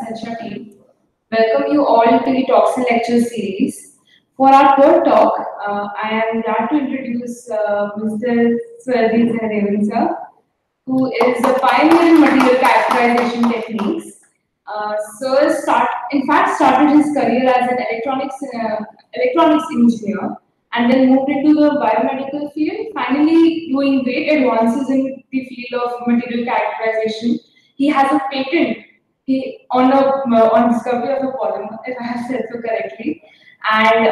Conscientia team. Welcome you all to the Talks and Lectures series. For our third talk, I am glad to introduce Mr. Sahadevan sir, who is a pioneer in material characterization techniques. Sir started his career as an electronics engineer and then moved into the biomedical field, finally doing great advances in the field of material characterization. He has a patent on discovery of a polymer, if I have said so correctly, and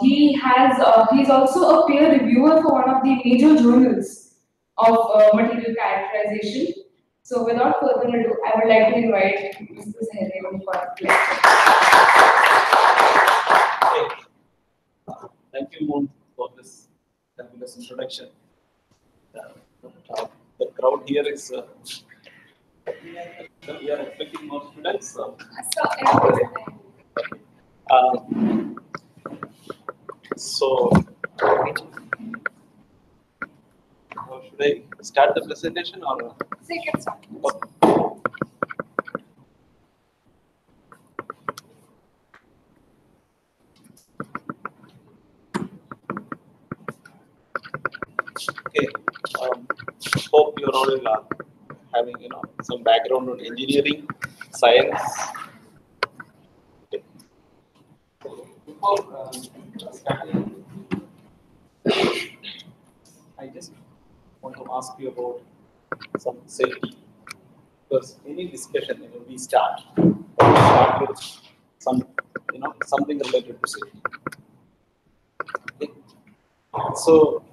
he's also a peer reviewer for one of the major journals of material characterization. So without further ado, I would like to invite Mr. Sahadevan for the lecture. Thank you, Moon, for this fabulous introduction. The crowd here is, we are expecting more students. So, should I start the presentation or? So you can start. Okay. Hope you're all having some background on engineering, science. Okay. Before starting, I just want to ask you about some safety. Because any discussion we start with something related to safety. Okay. So,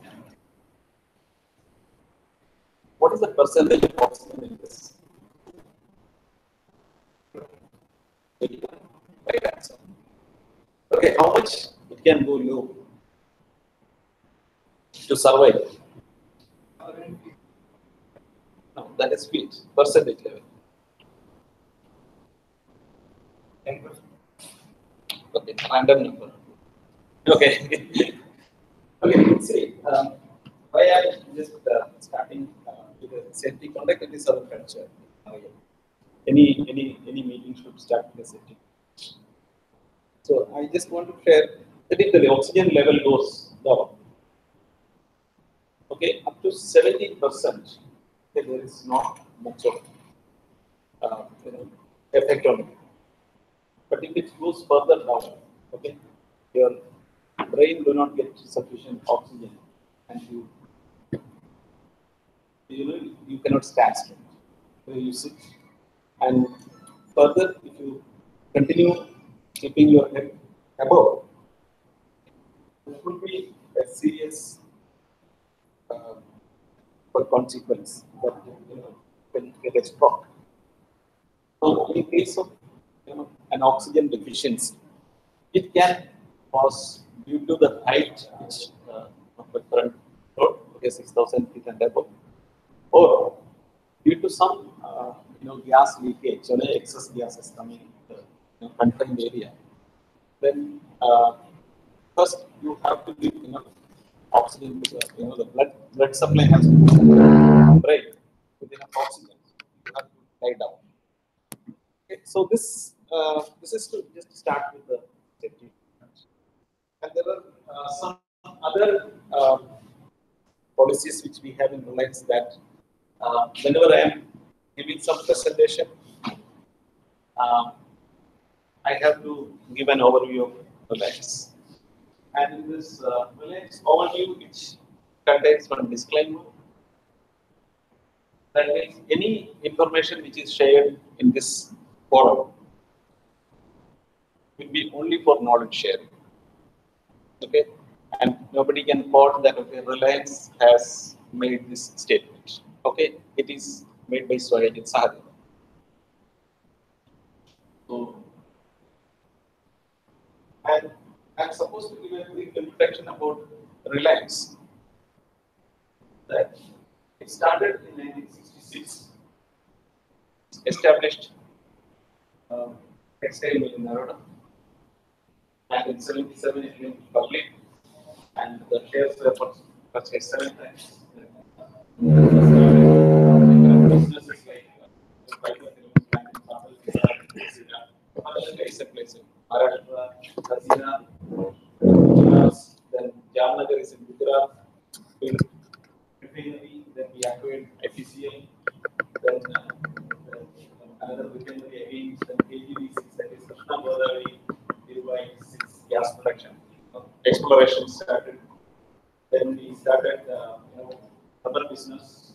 what is the percentage of oxygen in this? Right answer. Okay, how much it can go low to survive? No, that is feet, percentage level. 10%. Okay, random number. Okay. Okay, see, why I am just starting with the safety conduct in this other culture. Any meeting should start with the safety. So I just want to share that if the oxygen level goes down, okay, up to 70%, okay, there is not much of effect on it. But if it goes further down, okay, your brain do not get sufficient oxygen, and you cannot stand straight. So you sit, and further, if you continue keeping your head above, it will be a serious consequence that when you get a stroke. So, in case of an oxygen deficiency, it can cause due to the height which of the current road, okay, 6,000 feet and above, or due to some gas leakage, excess gases coming in the confined area. Then first you have to give enough oxygen because the blood supply has to break with enough oxygen. You have to lie down. Okay, so this is to just start with the safety. And there are some other policies which we have in Reliance that whenever I am giving some presentation, I have to give an overview of Reliance. And in this Reliance overview, which contains one disclaimer, that means any information which is shared in this forum will be only for knowledge sharing. Okay, and nobody can quote that. Okay, Reliance has made this statement. Okay, it is made by Swayajith Sahadevan. So, and I'm supposed to give a brief introduction about Reliance. That it started in 1966. Established textile mill in Naroda, and in 77 it went public, and the shares were purchased 7 times. Businesses like refinery against the KGV6, that is Krishna Godavari, Irvine 6 gas production. Exploration started. Then we started, other business,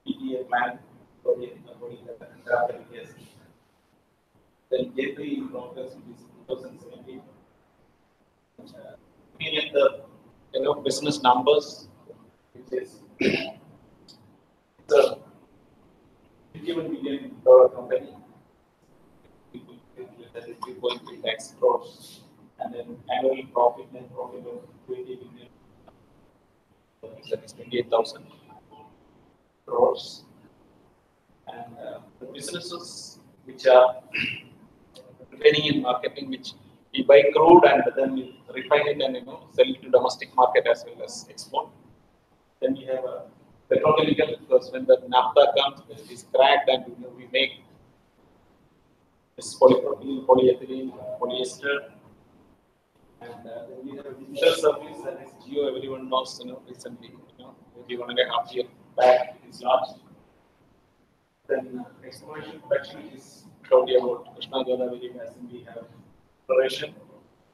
PTA plant for the gas. Then J3 in progress, which is 2017. Looking at the business numbers, which is it's a $51 million company. That is 3.3 lakhs crores, and then annual profit net profit of 20 million. That is 28,000 crores. And the businesses which are training in marketing, which we buy crude and then we refine it and sell it to domestic market as well as export. Then we have a petrochemical, because when the naphtha comes, it is cracked and we make this polypropylene, polyethylene, polyester. And then we have a digital service, that is Geo. Everyone knows, recently, maybe 1.5 years back, it is launched. Then exploration production is probably about Krishna Godavari Basin. We have exploration.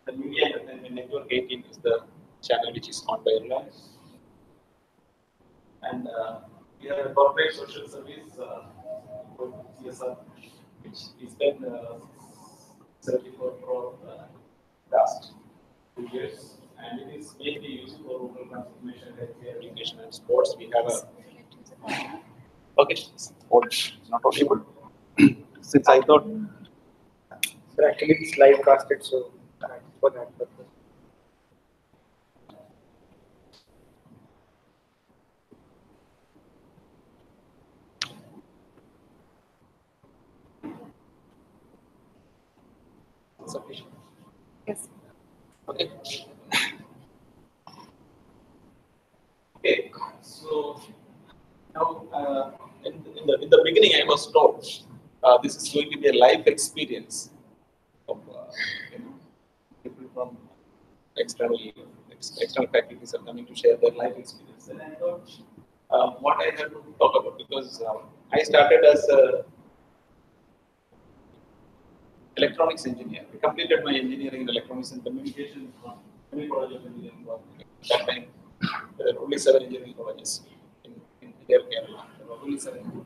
The media entertainment network 18 is the channel which is owned by Reliance. And we have a corporate social service, CSR, which we spent 74 crore last 2 years, and it is mainly used for rural transformation, healthcare, education, and sports. We have a not audible. Since I thought actually it's live casted, so for that purpose. sufficient. Yes. Okay. Okay. So now, in the beginning, I was told this is going to be a life experience of people from external faculties are coming to share their life experience. And I thought what I had to talk about, because I started as a electronics engineer. I completed my engineering in electronics and communication from Many College of Engineering. At that time, there were only 7 engineering colleges in Kerala. There were only 7.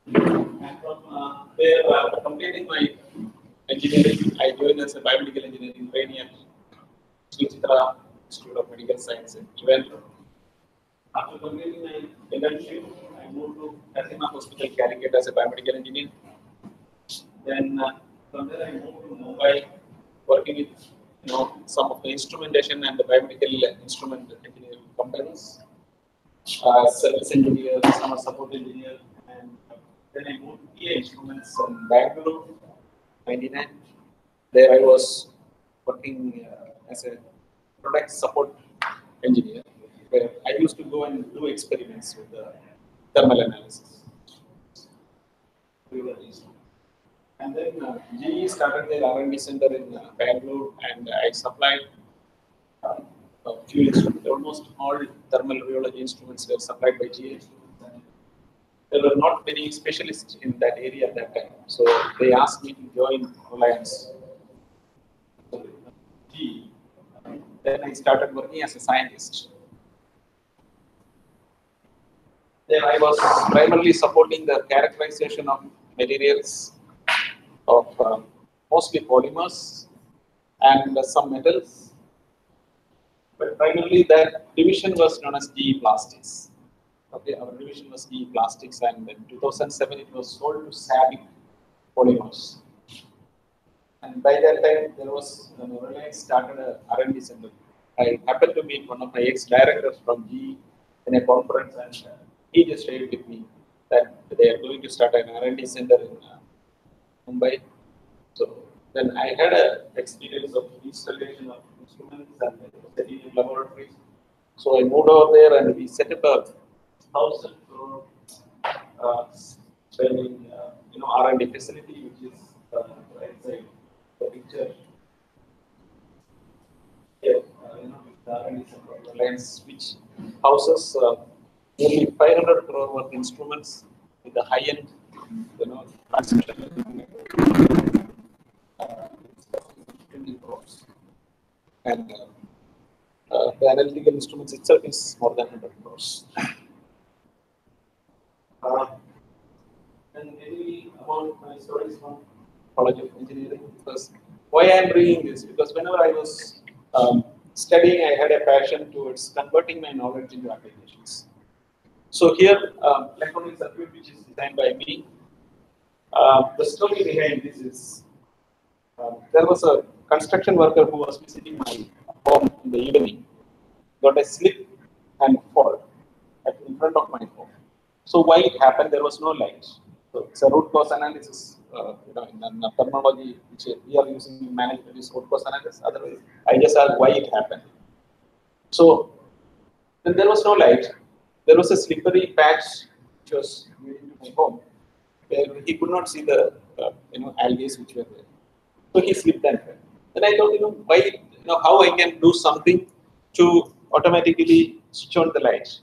And from there, completing my engineering, I joined as a biomedical engineering trainee at Suchitra Institute of Medical Science in Trivandrum. After completing my internship, I moved to Kasima Hospital, Calicut as a biomedical engineer. Then from there, I moved to Mumbai, working with some of the instrumentation and the biomedical instrument engineering companies. Service engineer, summer support engineer, and then I moved to PA Instruments in Bangalore, 99. There I was working as a product support engineer, where I used to go and do experiments with the thermal analysis. And then GE started their R&D center in Bangalore, and I supplied a few instruments. Almost all thermal rheology instruments were supplied by GE. There were not many specialists in that area at that time, so they asked me to join Reliance. GE. Then I started working as a scientist. There I was primarily supporting the characterization of materials of mostly polymers and some metals. But primarily that division was known as GE Plastics. Okay, our division was GE Plastics, and in 2007 it was sold to SABIC Polymers. And by that time, there was Reliance started a R&D center. I happened to meet one of my ex-directors from GE in a conference, and he just shared with me that they are going to start an R&D center in Mumbai. So then I had an experience of installation of instruments and setting in laboratories. So I moved over there and we set up a 1,000 crore spending R&D facility, which is right side the picture. Here, the R&D center of Reliance, which houses nearly 500 crore worth instruments with the high-end transmission. Uh, 20 crores. And the analytical instruments itself is more than 100 crores. And maybe about my stories from College of Engineering, because why I am bringing this, because whenever I was studying, I had a passion towards converting my knowledge into applications. So here, electronic circuit, which is designed by me, the story behind this is there was a construction worker who was visiting my home in the evening, got a slip and fall in front of my home. So why it happened? There was no light. So it's a root cause analysis. In the terminology which we are using in management is root cause analysis. Otherwise, I just asked why it happened. So then there was no light. There was a slippery patch which was leading to my home, where he could not see the algae which were there. So he slipped and fell. Then I thought, why, how I can do something to automatically switch on the lights.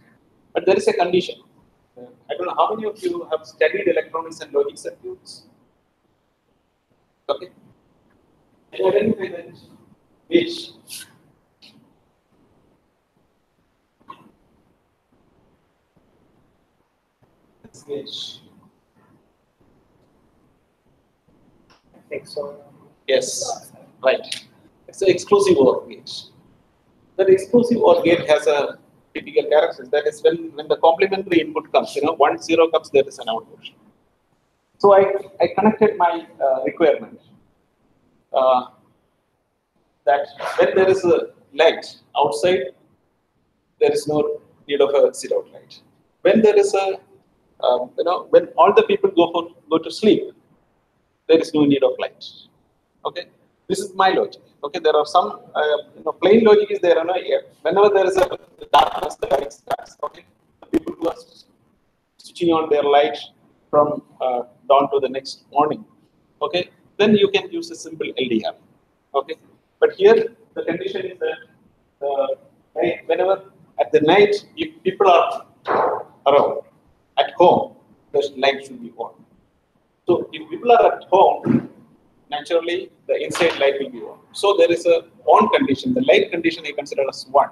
But there is a condition. I don't know how many of you have studied electronics and logic circuits. Okay. Can you identify that? Which? Which? I think so. Yes, right. It's an exclusive OR gate. That exclusive OR gate has a typical characteristic. That is when the complementary input comes, 1, 0 comes, there is an output. So I connected my requirement that when there is a light outside, there is no need of a sit-out light. When there is a, when all the people go to sleep, there is no need of light. Okay, this is my logic. Okay, there are some plain logic is there. Whenever there is a darkness, the light starts. Okay, the people who are switching on their light from dawn to the next morning. Okay, then you can use a simple LDR. Okay, but here the condition is that whenever at the night, if people are around at home, the light should be on. So if people are at home, naturally the inside light will be on. So there is a on condition. The light condition I consider as 1.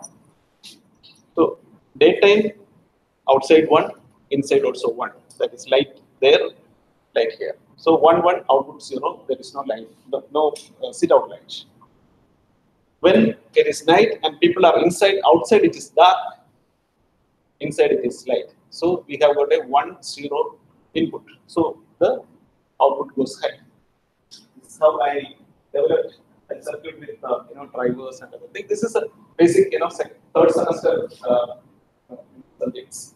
So daytime, outside 1, inside also 1. That is light there, light here. So 1, 1, output 0. There is no light, no sit-out light. When it is night and people are inside, outside it is dark, inside it is light. So we have got a 1, 0 input. So the output goes high. This is how I developed a circuit with drivers and other things. This is a basic third semester subjects.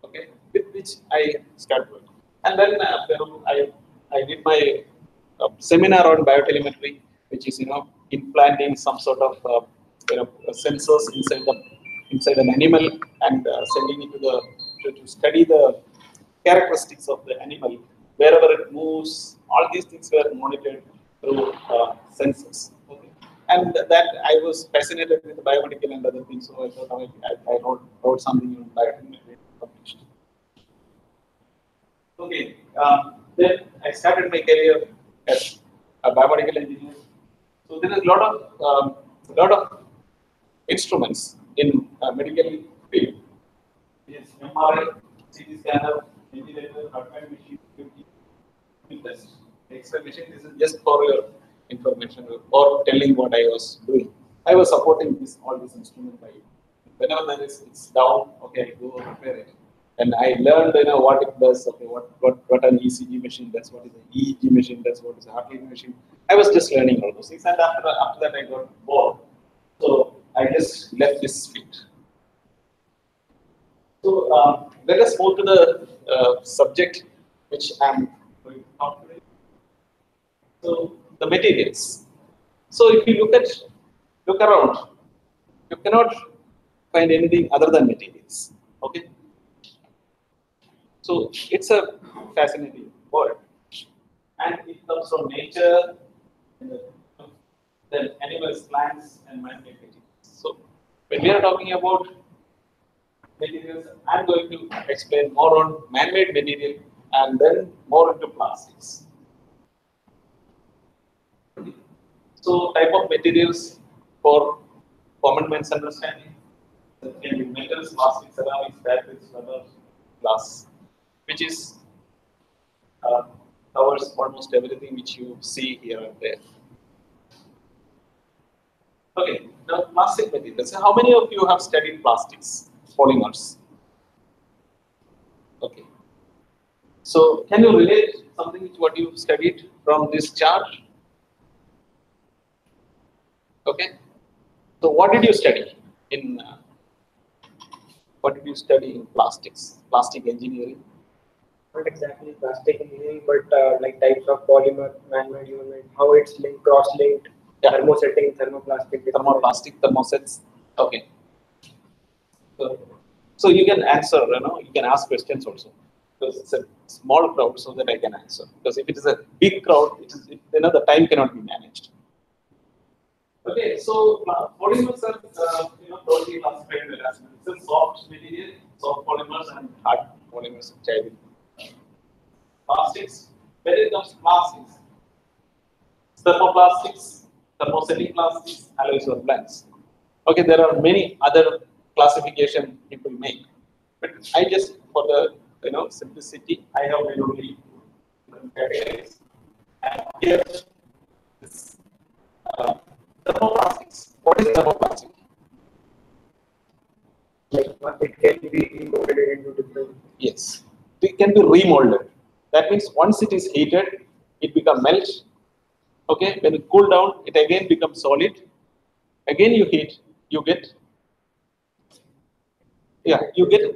Okay, with which I started working. And then I did my seminar on biotelemetry, which is implanting some sort of sensors inside an animal and sending it to study the characteristics of the animal wherever it moves. All these things were monitored through sensors. Okay. And that I was fascinated with biomedical and other things, so I thought I wrote something on biotelemetry. Okay, then I started my career as a biomedical engineer. So there is a lot of instruments in medical field. Yes, MRI, CT scanner, ventilator, heart machine, test, X-ray machine. This is just for your information or telling what I was doing. I was supporting all these instruments by whenever it's down. Okay, I go repair it. And I learned, what it does. Okay, what an ECG machine does, what is an EEG machine does, what is a heart rate machine. I was just learning all those things, and after that I got bored. So I just left this field. So let us move to the subject which I'm going to talk today. So the materials. So if you look around, you cannot find anything other than materials. Okay. So it's a fascinating world, and it comes from nature, then animals, plants, and man-made materials. So when we are talking about materials, I'm going to explain more on man-made material and then more into plastics. So type of materials for common man's understanding. That can be metals, plastics, ceramics, fabrics, rubber, glass, which is covers almost everything which you see here and there. Okay, now plastic materials. How many of you have studied plastics, polymers? Okay. So can you relate something to what you studied from this chart? Okay. So what did you study in plastics, plastic engineering? Not exactly plastic engineering, but like types of polymer, man-made, human-made, how it's linked, cross-linked, thermosetting, thermoplastic, thermoplastic, thermosets. Okay. So you can answer, you can ask questions also. Because it's a small crowd, so that I can answer. Because if it is a big crowd, the time cannot be managed. Okay, so polymers are, totally classified as it's a soft material, soft polymers and hard polymers, which I will. Plastics. When it comes to plastics, thermoplastics, thermosetting plastics, alloys or blends. Okay, there are many other classification people make, but I just for the simplicity, I have made only categories. And here, this thermoplastics. What is thermoplastic? like it can be molded into different. Yes, it can be remolded. That means once it is heated, it becomes melt. Okay, when it cool down, it again becomes solid. Again you heat, you get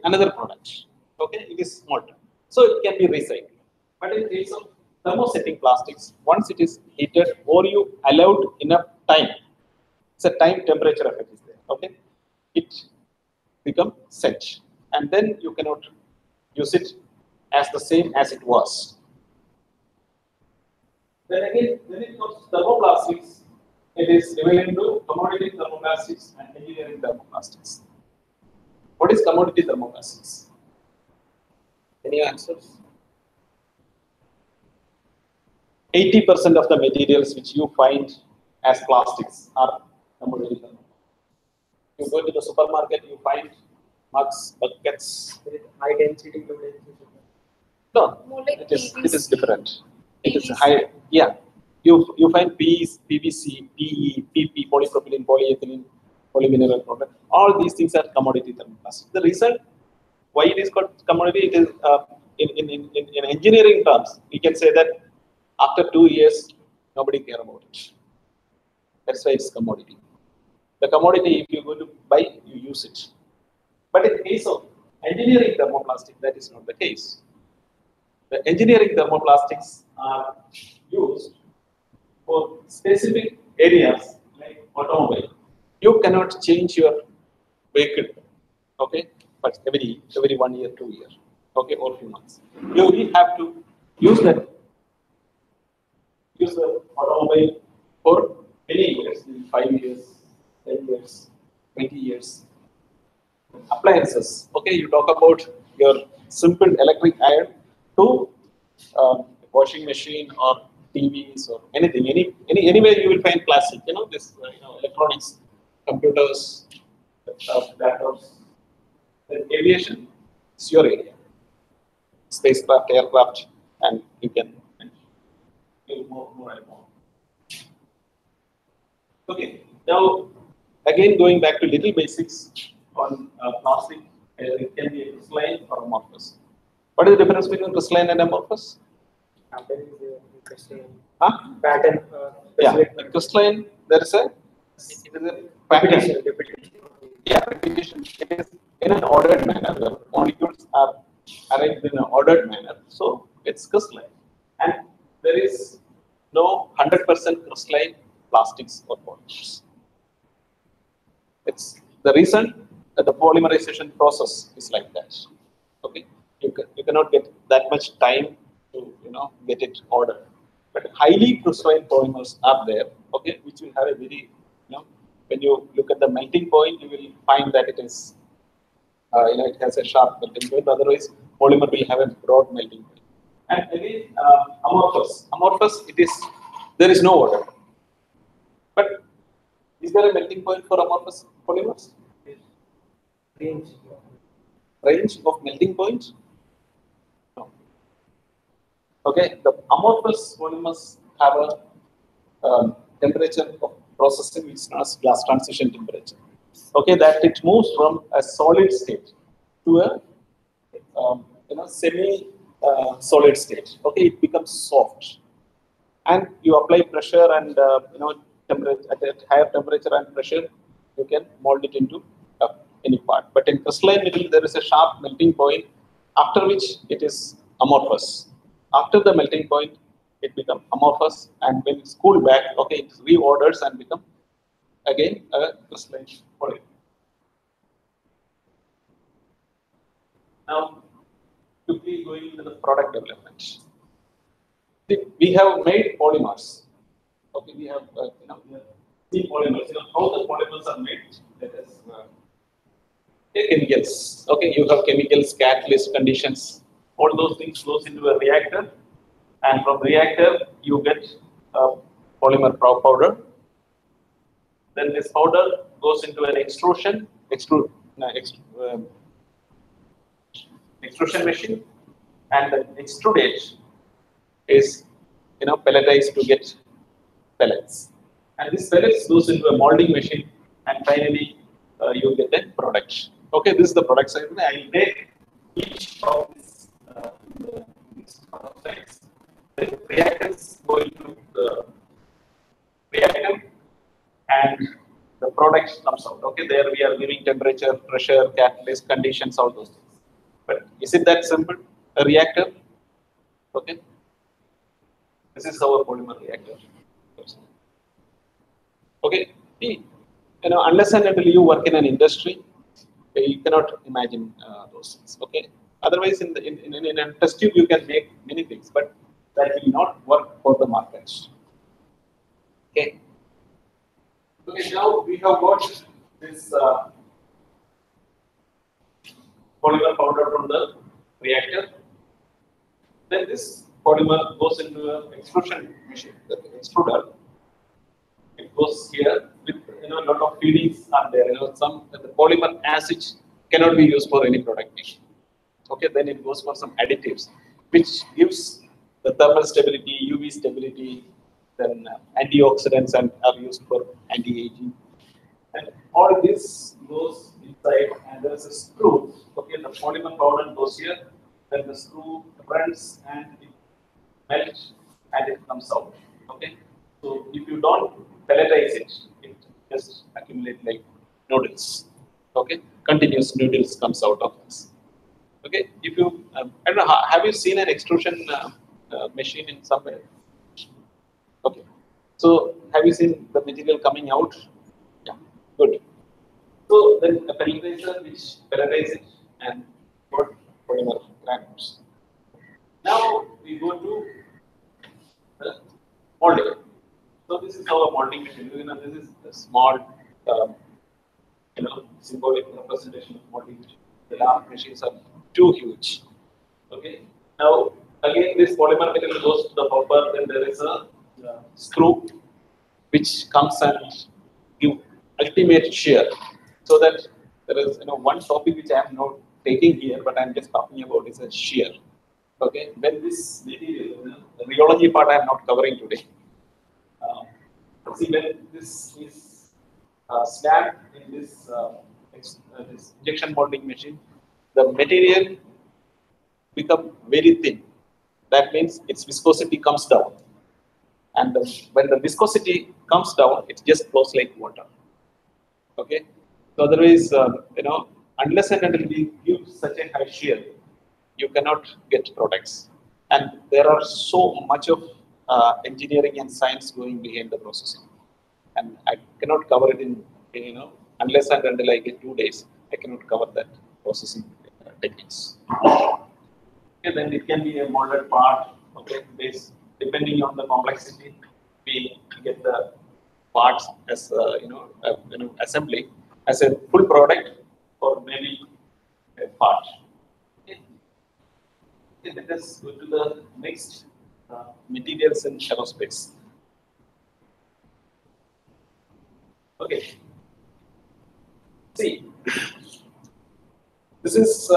another product. Okay, it is molten. So it can be recycled. But in case of thermosetting plastics, once it is heated or you allowed enough time, it's a time temperature effect is there. Okay, it become set, and then you cannot use it as the same as it was. Then again, when it comes to thermoplastics, it is divided into commodity thermoplastics and engineering thermoplastics. What is commodity thermoplastics? Any answers? 80% of the materials which you find as plastics are commodity thermoplastics. You go to the supermarket, you find mugs, buckets. High density, low density. No, More like it is PVC. different. It is PVC. high. Yeah, you find PVC, PE, PP, polypropylene, polyethylene, polymineral product. All these things are commodity thermoplastic. The reason why it is called commodity, it is in engineering terms, we can say that after 2 years nobody care about it. That's why it's commodity. The commodity, if you go to buy, you use it. But in case of engineering thermoplastic, that is not the case. The engineering thermoplastics are used for specific areas like automobile. You cannot change your vehicle, okay? But every 1 year, 2 years, okay, or few months. You only have to use the automobile for many years, 5 years, 10 years, 20 years. Appliances, okay, you talk about your simple electric iron to washing machine or TVs or anything, anywhere you will find plastic, this electronics, computers, laptops. Then aviation is your area, spacecraft, aircraft, and you can do more and more. Okay, now again going back to little basics on plastic, it can be a crystalline or amorphous. What is the difference between crystalline and amorphous? Pattern is crystalline. Huh? Pattern. Yeah, the crystalline, there is a pattern. Repetition. Yeah, repetition. It is in an ordered manner. The molecules are arranged in an ordered manner. So it's crystalline. And there is no 100% crystalline plastics or polymers. It's the reason that the polymerization process is like that. Okay, you cannot get that much time to get it ordered. But highly crystalline polymers are there. Okay, which will have a very when you look at the melting point, you will find that it is it has a sharp melting point. Otherwise, polymer will have a broad melting point. And again, amorphous. Amorphous, there is no order. But is there a melting point for amorphous polymers? Range. Range of melting point? No. Okay, the amorphous polymers have a temperature of processing which is known as glass transition temperature. Okay, that it moves from a solid state to a semi-solid state. Okay, it becomes soft, and you apply pressure and temperature at higher temperature and pressure, you can mold it into any part. But in crystalline metal, there is a sharp melting point, after which it is amorphous. After the melting point, it becomes amorphous, and when it's cooled back, okay, it reorders and becomes again a crystalline polymer. Now, quickly going into the product development. We have made polymers. Okay, we have seen polymers. How the polymers are made? That is chemicals. Okay, you have chemicals, catalyst, conditions. All those things goes into a reactor, and from reactor you get polymer powder. Then this powder goes into an extrusion machine, and the extrudate is pelletized to get pellets, and this pellets goes into a molding machine, and finally you get a product. Okay, this is the product side. I will take each of these product sides. The reactants go into the reactor, and the product comes out. Okay, there we are giving temperature, pressure, catalyst, conditions, all those things. But is it that simple? A reactor? Okay. This is our polymer reactor. Okay. Unless and until you work in an industry, you cannot imagine those things. Okay. Otherwise, in a test tube, you can make many things, but that will not work for the market. Okay. Okay. Now we have got this polymer powder from the reactor. Then this polymer goes into an extrusion machine, the extruder. It goes here with a lot of feedings are there. The polymer as such cannot be used for any product machine. Okay, then it goes for some additives, which gives the thermal stability, UV stability, then antioxidants and are used for anti-aging. And all this goes inside, and there is a screw. Okay, the polymer powder goes here, then the screw runs and it melts and it comes out. Okay, so if you don't pelletize it, it just accumulates like noodles. Okay, continuous noodles comes out of this. Okay, if you I don't know, have you seen an extrusion machine in somewhere? Okay, so have you seen the material coming out? Yeah, good. So then a pelletizers which pelletize it and got polymer granules. Now we go to the molding. So this is our molding machine. This is a small, symbolic representation of molding machine. The large machines are too huge. Okay. Now again, this polymer material goes to the hopper. Then there is a screw which comes and give ultimate shear. So that there is one topic which I am not taking here, but I am just talking about is a shear. Okay. When this material, the rheology part I am not covering today. See, when this is stamped in this injection molding machine, the material becomes very thin. That means its viscosity comes down, and when the viscosity comes down, it just flows like water. Okay, so otherwise, unless and until we give such a high shear, you cannot get products, and there are so much of engineering and science going behind the processing, and I cannot cover it in unless and until I get 2 days, I cannot cover that processing techniques. Okay, then it can be a molded part. Okay, depending on the complexity, we get the parts as assembly as a full product or maybe a part. Okay. Okay, let us go to the next materials in aerospace. Okay. See, this is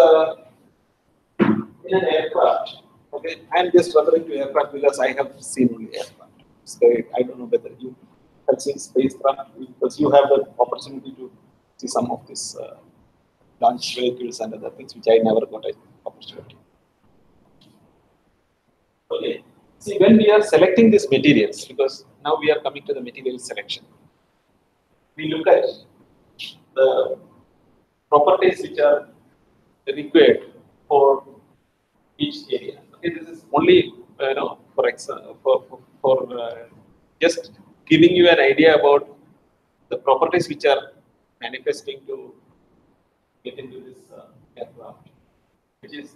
in an aircraft. Okay, I am just referring to aircraft because I have seen only aircraft. So I don't know whether you have seen spacecraft because you have the opportunity to see some of these launch vehicles and other things which I never got an opportunity. Okay, see when we are selecting these materials, because now we are coming to the material selection, we look at the properties which are required for each area. Okay, this is only for example for just giving you an idea about the properties which are manifesting to get into this aircraft, which is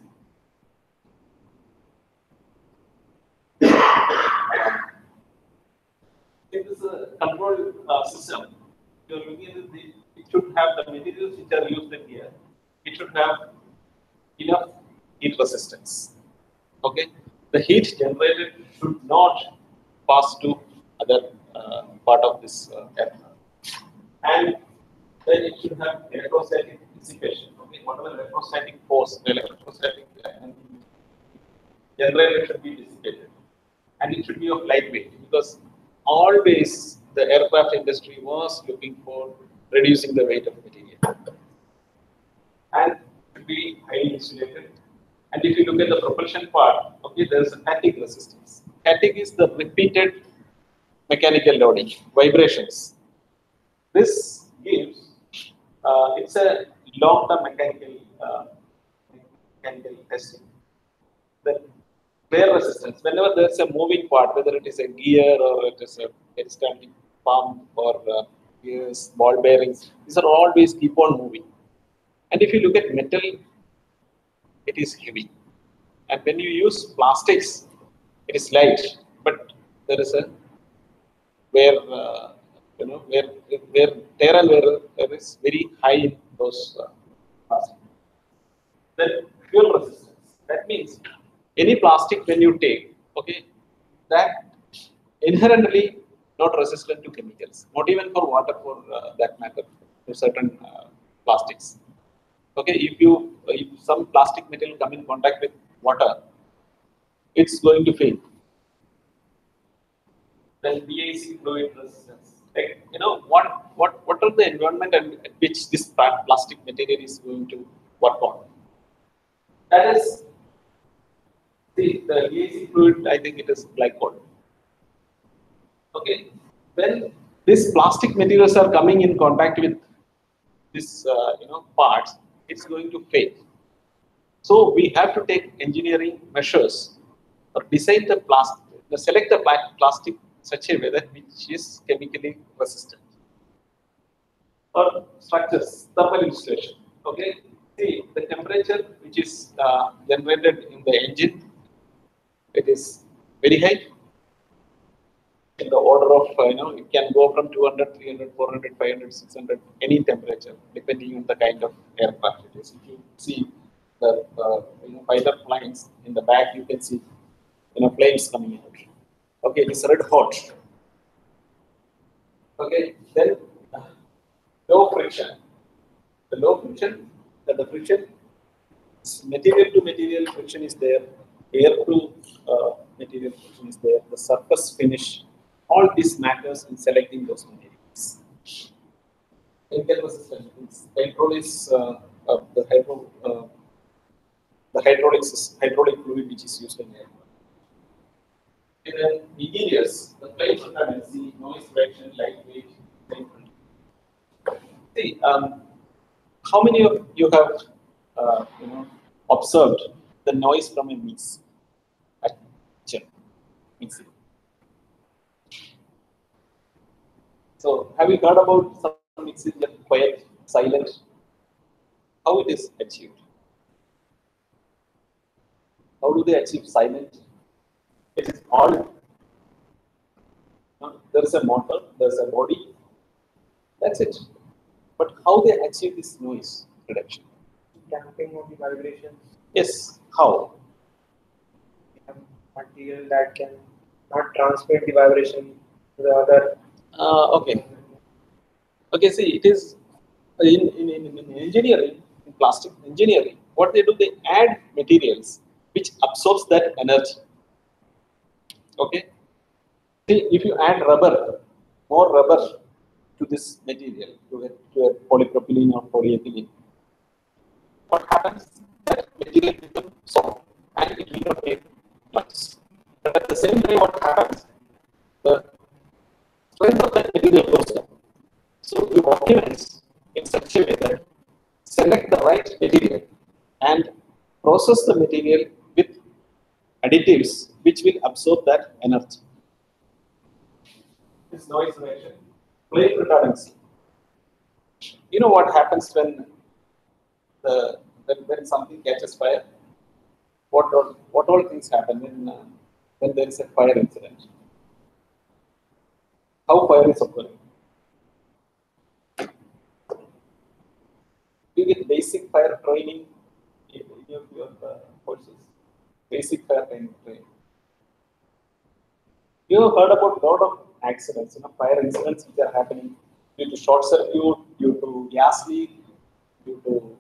it is a control system. You're looking at it should have the materials which are used in here. It should have enough heat resistance. Okay, the heat generated should not pass to other part of this aircraft, and then it should have electrostatic dissipation. Okay, whatever electrostatic force, the electrostatic generated should be dissipated, and it should be of lightweight because always the aircraft industry was looking for reducing the weight of material, and should be highly insulated. And if you look at the propulsion part, okay, there is a fatigue resistance. Fatigue is the repeated mechanical loading, vibrations. This gives it's a long-term mechanical testing. The wear resistance. Whenever there is a moving part, whether it is a gear or it is a peristaltic pump or gears, ball bearings, these are always keep on moving. And if you look at metal, it is heavy. And when you use plastics, it is light, but there is a where where tear and wear is very high in those plastics. Then fuel resistance. That means any plastic when you take, okay, that inherently not resistant to chemicals, not even for water for that matter, to certain plastics. Okay, if some plastic material come in contact with water, it's going to fail. Then BIC fluid resistance. Like, what are the environment at which this plastic material is going to work on? That is, see, the BIC fluid, I think it is glycol. Okay, when these plastic materials are coming in contact with this, parts, it's going to fail. So we have to take engineering measures or design the plastic, select the plastic such a way that which is chemically resistant. Or structures, thermal insulation. Okay, see the temperature which is generated in the engine, it is very high. In the order of, it can go from 200, 300, 400, 500, 600, any temperature, depending on the kind of aircraft it is. If you see the fighter planes in the back, you can see, flames coming out. Okay, it is red hot. Okay, then low friction. The low friction, the friction, material to material friction is there, air to material friction is there, the surface finish. All this matters in selecting those materials. Chemical resistance. Hydraulics, the hydraulic fluid which is used in air. And then interiors, the plate redundancy, noise reduction, lightweight. See, how many of you have observed the noise from a mix at mixing? So, have you heard about some mixing that quiet, silent? How it is achieved? How do they achieve silent? It is all. There is a motor, there is a body. That's it. But how they achieve this noise reduction? Damping of the vibrations. Yes. How? material that can not transmit the vibration to the other. Okay. Okay, see, it is in engineering, in plastic engineering, what they do, they add materials which absorbs that energy. Okay. See, if you add rubber, more rubber to this material, to a polypropylene or polyethylene, what happens? That material becomes soft and it will not make flux. But at the same time, what happens? The strength of that material goes down. So you optimize in such a way that select the right material and process the material with additives which will absorb that energy. This noise reaction, flame retardancy. You know what happens when something catches fire? What all things happen when there is a fire incident? How fire is occurring? You get basic fire training in your courses. Basic fire training. You have heard about a lot of accidents, fire incidents which are happening due to short circuit, due to gas leak, due to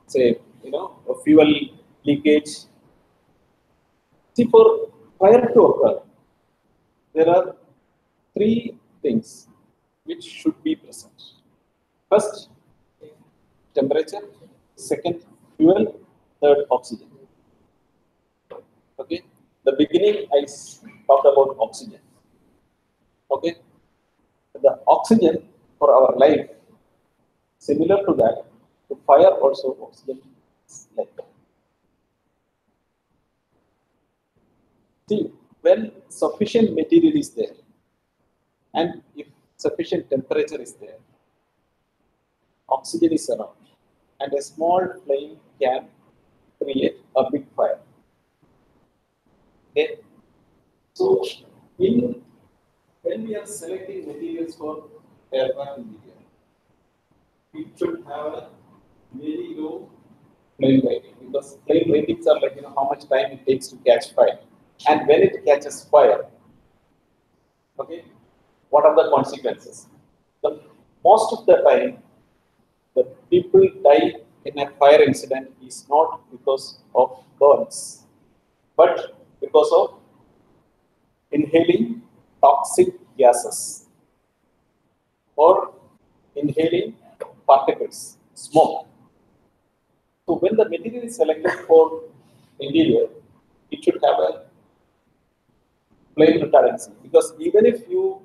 say, a fuel leakage. See, for fire to occur, there are three things which should be present. First, temperature. Second, fuel. Third, oxygen. Okay. The beginning I talked about oxygen. Okay. The oxygen for our life, similar to that, the fire also oxygen is like that. See, when sufficient material is there, and if sufficient temperature is there, oxygen is around, and a small flame can create a big fire. Okay. So, when we are selecting materials for aircraft interior, it should have a very low flame rating, because flame ratings are like how much time it takes to catch fire, and when it catches fire, okay, what are the consequences? Most of the time, the people die in a fire incident is not because of burns, but because of inhaling toxic gases or inhaling particles, smoke. So when the material is selected for interior, it should have a flame retardancy, because even if you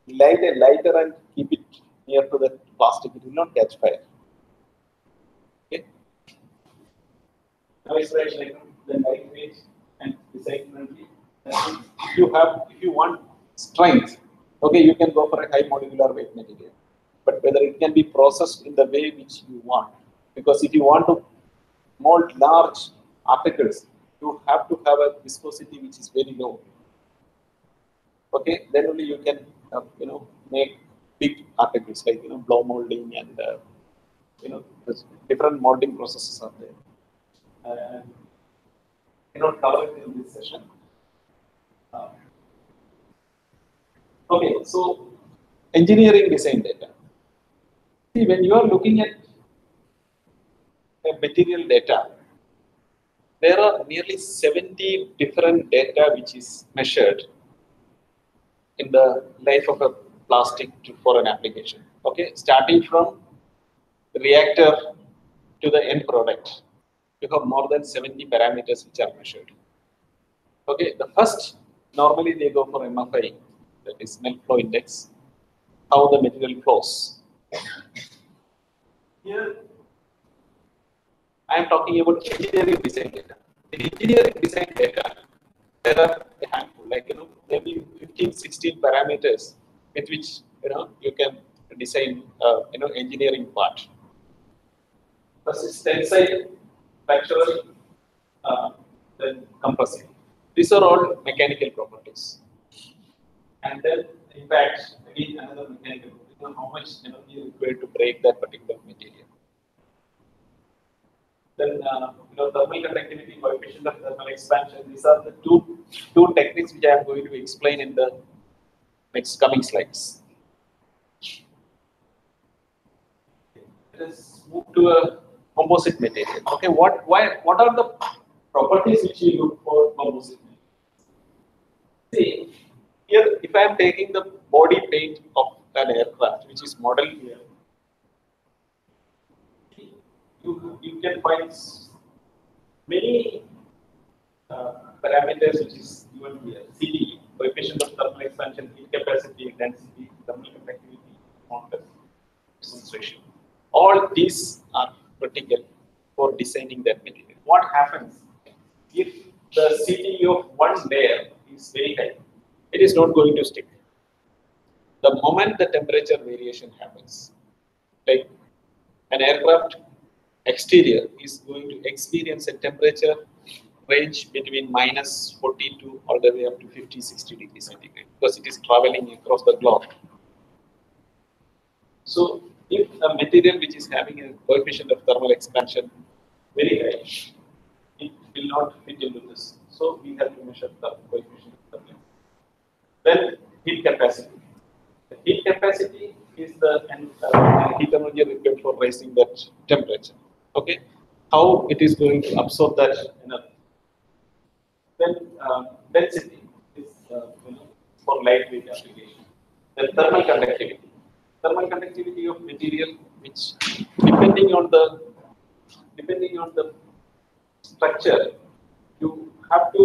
light a lighter and keep it near to the plastic, it will not catch fire. Okay. Now it's like the lightweight and design friendly. If you want strength, okay, you can go for a high molecular weight material, but whether it can be processed in the way which you want, because if you want to mold large articles, you have to have a viscosity which is very low. Okay, then only you can make big articles like blow molding and different molding processes are there. Cannot cover it in this session. Okay, so engineering design data. See, when you are looking at a material data, there are nearly 70 different data which is measured in the life of a plastic for an application. Okay, starting from reactor to the end product, you have more than 70 parameters which are measured. Okay, the first, normally they go for MFI, that is melt flow index, how the material flows. Here, I am talking about engineering design data. In engineering design data, there are a handful, like maybe 15, 16 parameters with which you can design engineering part. First is tensile, fractional, then compressive. These are all mechanical properties. And then impact, again another mechanical, how much energy is required to break that particular material. then thermal conductivity, coefficient of thermal expansion. These are the two techniques which I am going to explain in the next coming slides. Let us move to a composite material. Okay, what are the properties which you look for composite material? See, here if I am taking the body paint of an aircraft, which is modeled here, you can find many parameters which is given here. CDE, coefficient of thermal expansion, heat capacity, density, thermal conductivity, ratio. All these are critical for designing that material. What happens if the CDE of one layer is very high? It is not going to stick. The moment the temperature variation happens, like an aircraft exterior is going to experience a temperature range between -42 all the way up to 50-60 degrees centigrade because it is traveling across the globe. So, if a material which is having a coefficient of thermal expansion very high, it will not fit into this. So, we have to measure the coefficient of thermal expansion. Then, heat capacity. The heat capacity is the heat energy required for raising that temperature. Okay, how it is going to absorb that energy. Then density is for lightweight application. Then thermal conductivity. Thermal conductivity of material, which depending on the structure, you have to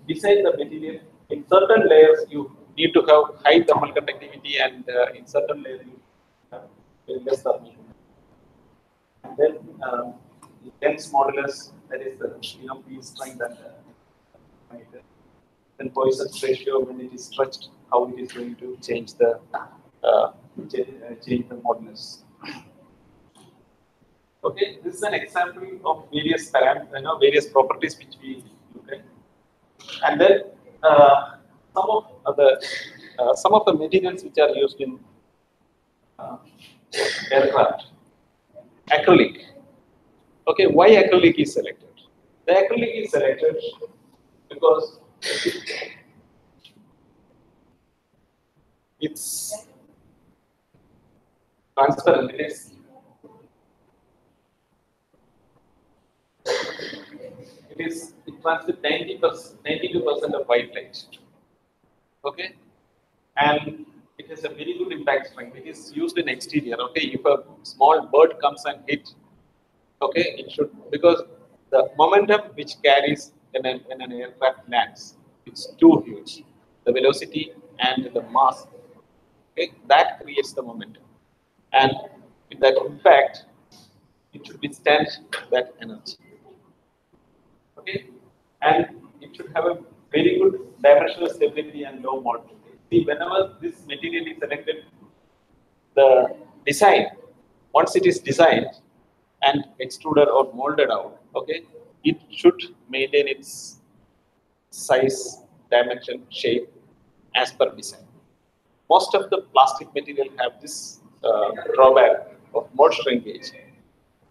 design the material. In certain layers, you need to have high thermal conductivity, and in certain layers, you have less thermal. And then dense modulus, that is the P strength and then Poisson's ratio when it is stretched, how it is going to change the modulus. Okay, this is an example of various parameters, various properties which we look at, and then some of the materials which are used in aircraft. Acrylic. Okay, why acrylic is selected? The acrylic is selected because it's transparent. It transmits 92% of white light. Okay, and it has a very good impact strength. It is used in exterior. Okay, if a small bird comes and hit, okay, it should, because the momentum which carries when an aircraft lands, it's too huge. The velocity and the mass, okay, that creates the momentum, and with that impact, it should withstand that energy. Okay, and it should have a very good dimensional stability and low molding. See, whenever this material is selected, the design, once it is designed and extruded or molded out, okay, it should maintain its size, dimension, shape as per design. Most of the plastic material have this drawback of mold shrinkage.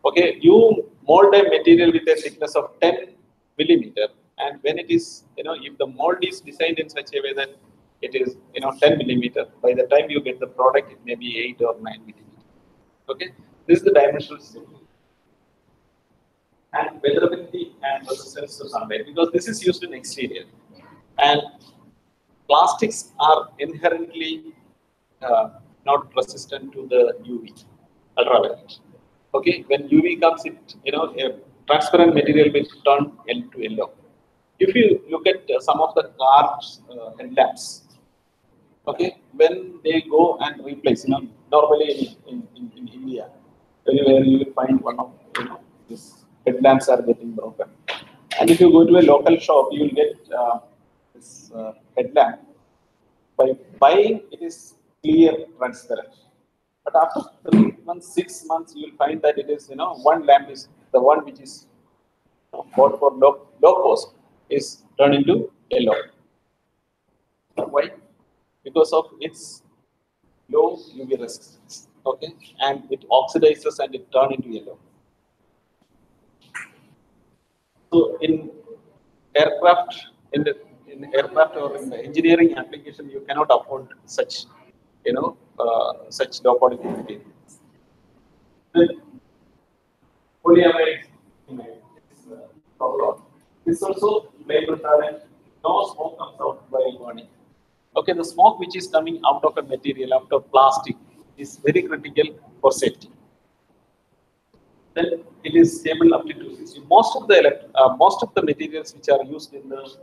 Okay, you mold a material with a thickness of 10 millimeter, and when it is, if the mold is designed in such a way that it is, 10 millimeter, by the time you get the product, it may be 8 or 9 millimeter. Okay, this is the dimensional stability. And weatherability and resistance to sunlight, because this is used in exterior. And plastics are inherently not resistant to the UV, ultraviolet. Okay, when UV comes, a transparent material will turn to yellow. If you look at some of the cars headlamps, okay, when they go and replace, normally in India, where you will find one of these headlamps are getting broken, and if you go to a local shop, you will get this headlamp. By buying, it is clear, transparent. But after 3 months, 6 months, you will find that it is, one lamp is the one which is bought for low cost is turned into yellow. Why? Because of its low UV resistance. Okay, and it oxidizes and it turns into yellow. So in aircraft, in aircraft or in the engineering application, you cannot afford such, such low quality materials. Then polyamide is problem. This also labeled as no smoke comes out while burning. Okay, the smoke which is coming out of a material, out of plastic, is very critical for safety. Then it is stable up to 260. Most of the materials which are used in the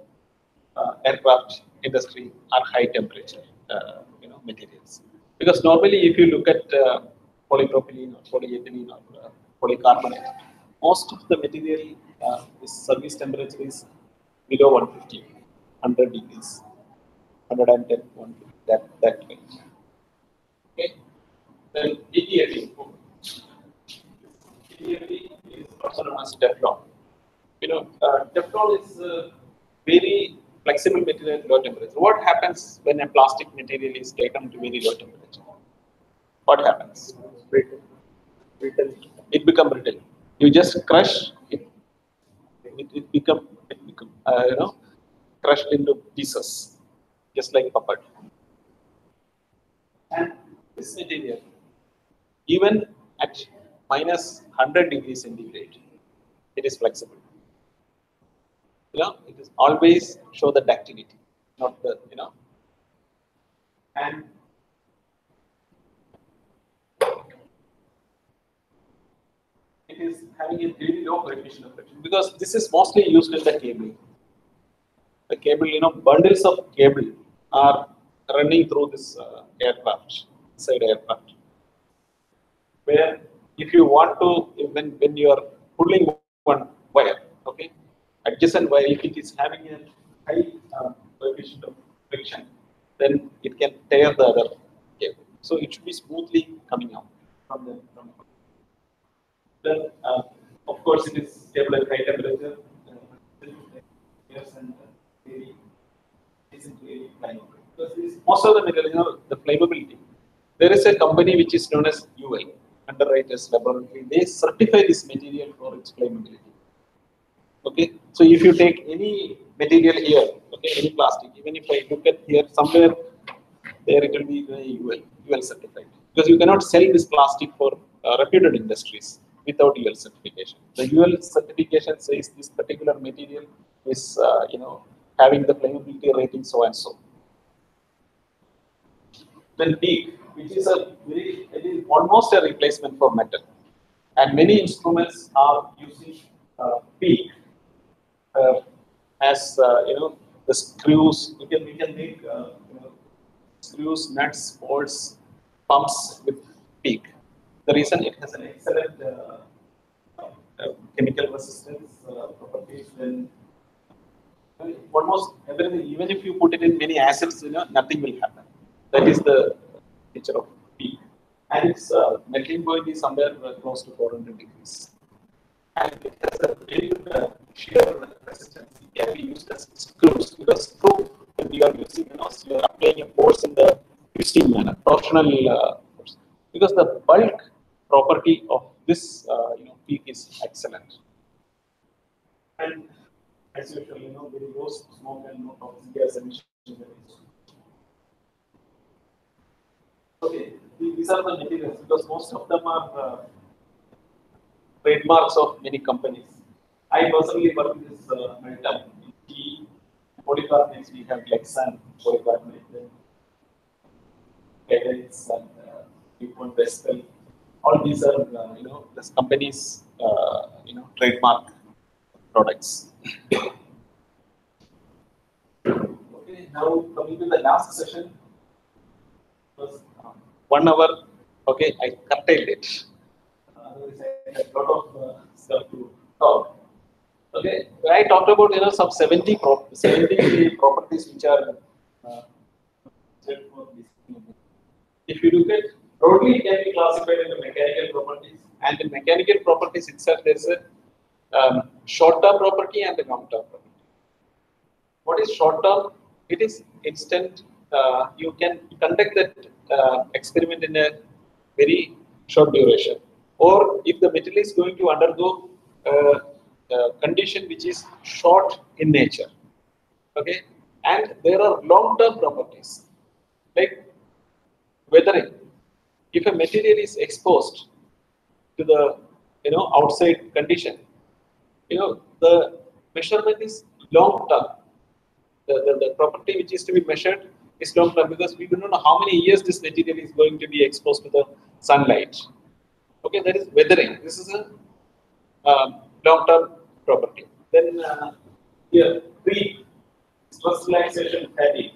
aircraft industry are high temperature, materials. Because normally, if you look at polypropylene or polyethylene or polycarbonate, most of the material service temperature is below 150, 100 degrees, 110, 150, that range. Okay. Then ETFE. ETFE is also known as Teflon. Teflon is very flexible material at low temperature. What happens when a plastic material is taken to very low temperature? What happens? Brittle. It becomes brittle. You just crush it. It become crushed into pieces, just like puppet. And this material, even at minus 100 degrees centigrade, it is flexible. It is always show the ductility, not the, and it is having a very low coefficient of friction because this is mostly used in the cable. The cable, bundles of cable are running through this aircraft, inside aircraft. Where if you want to, when you are pulling one wire, okay, adjacent wire, if it is having a high coefficient of friction, then it can tear the other cable. So it should be smoothly coming out from the. Then, of course, it is stable at high temperature. Yes, and very isn't really flammable. Because most of the material, the flammability. There is a company which is known as UL, Underwriters Laboratory. They certify this material for its flammability. Okay, so if you take any material here, okay, any plastic, even if I look at here somewhere, there it will be UL certified. Because you cannot sell this plastic for reputed industries without UL certification. The UL certification says this particular material is, having the flammability rating so and so. Then PEEK, which is it is almost a replacement for metal, and many instruments are using PEEK as the screws. We can make screws, nuts, bolts, pumps with PEEK. The reason it has an excellent chemical resistance properties. When almost everything, even if you put it in many acids, nothing will happen. That is the nature of PEEK. And its melting point is somewhere close to 400 degrees. And it has a very good shear resistance. It can be used as screws, because screw, when we are using, you are applying a force in the twisting manner, torsional force. Because the bulk property of this PEEK is excellent. And as usual, very low smoke and no toxic gas emission. Okay, these are the materials, because most of them are trademarks of many companies. I personally work with this metal. In polycarbonates, we have Lexan polycarbonate, Cadence, and DuPont Vestel. All these are, this company's, trademark products. Okay, now coming to the last session. Was 1 hour. Okay, I curtailed it. I had a lot of stuff to talk. Okay, I talked about some 70 properties which are if you look at broadly, it can be classified into mechanical properties, and in mechanical properties itself there is a short-term property and a long-term property. What is short-term? It is instant. You can conduct that experiment in a very short duration, or if the material is going to undergo condition which is short in nature. Okay, and there are long-term properties like weathering. If a material is exposed to the outside condition, the measurement is long-term. The property which is to be measured is long-term because we do not know how many years this material is going to be exposed to the sunlight. Okay, that is weathering. This is a long-term property. Then here, creep, stress relaxation, fatigue.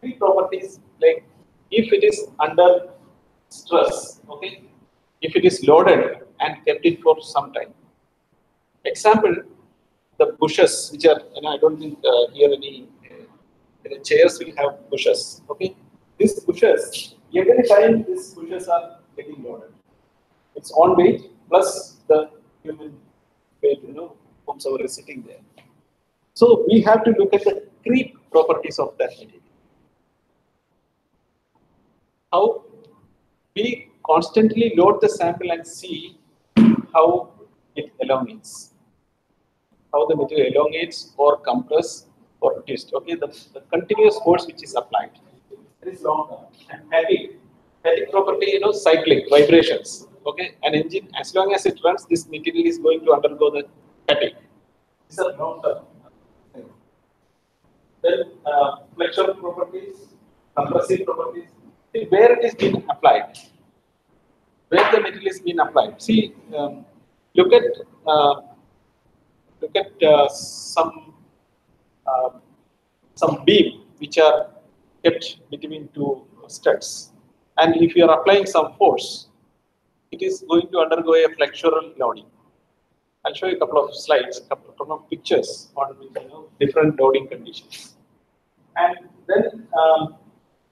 Three properties like if it is under stress, okay, if it is loaded and kept it for some time. Example, the bushes which are, I don't think here any chairs will have bushes. Okay, these bushes, every time these bushes are getting loaded, its own weight plus the human weight, whomsoever is sitting there. So we have to look at the creep properties of that material. How we constantly load the sample and see how it elongates, how the material elongates or compress or twist. Okay, the continuous force which is applied. It is long term. And fatigue property, cyclic vibrations. Okay, an engine, as long as it runs, this material is going to undergo the fatigue. These are long term. Then flexural properties, compressive properties. See where it is being applied, where the material is being applied. See, look at some beam which are kept between two studs, and if you are applying some force, it is going to undergo a flexural loading. I'll show you a couple of slides, a couple of pictures on different loading conditions. And then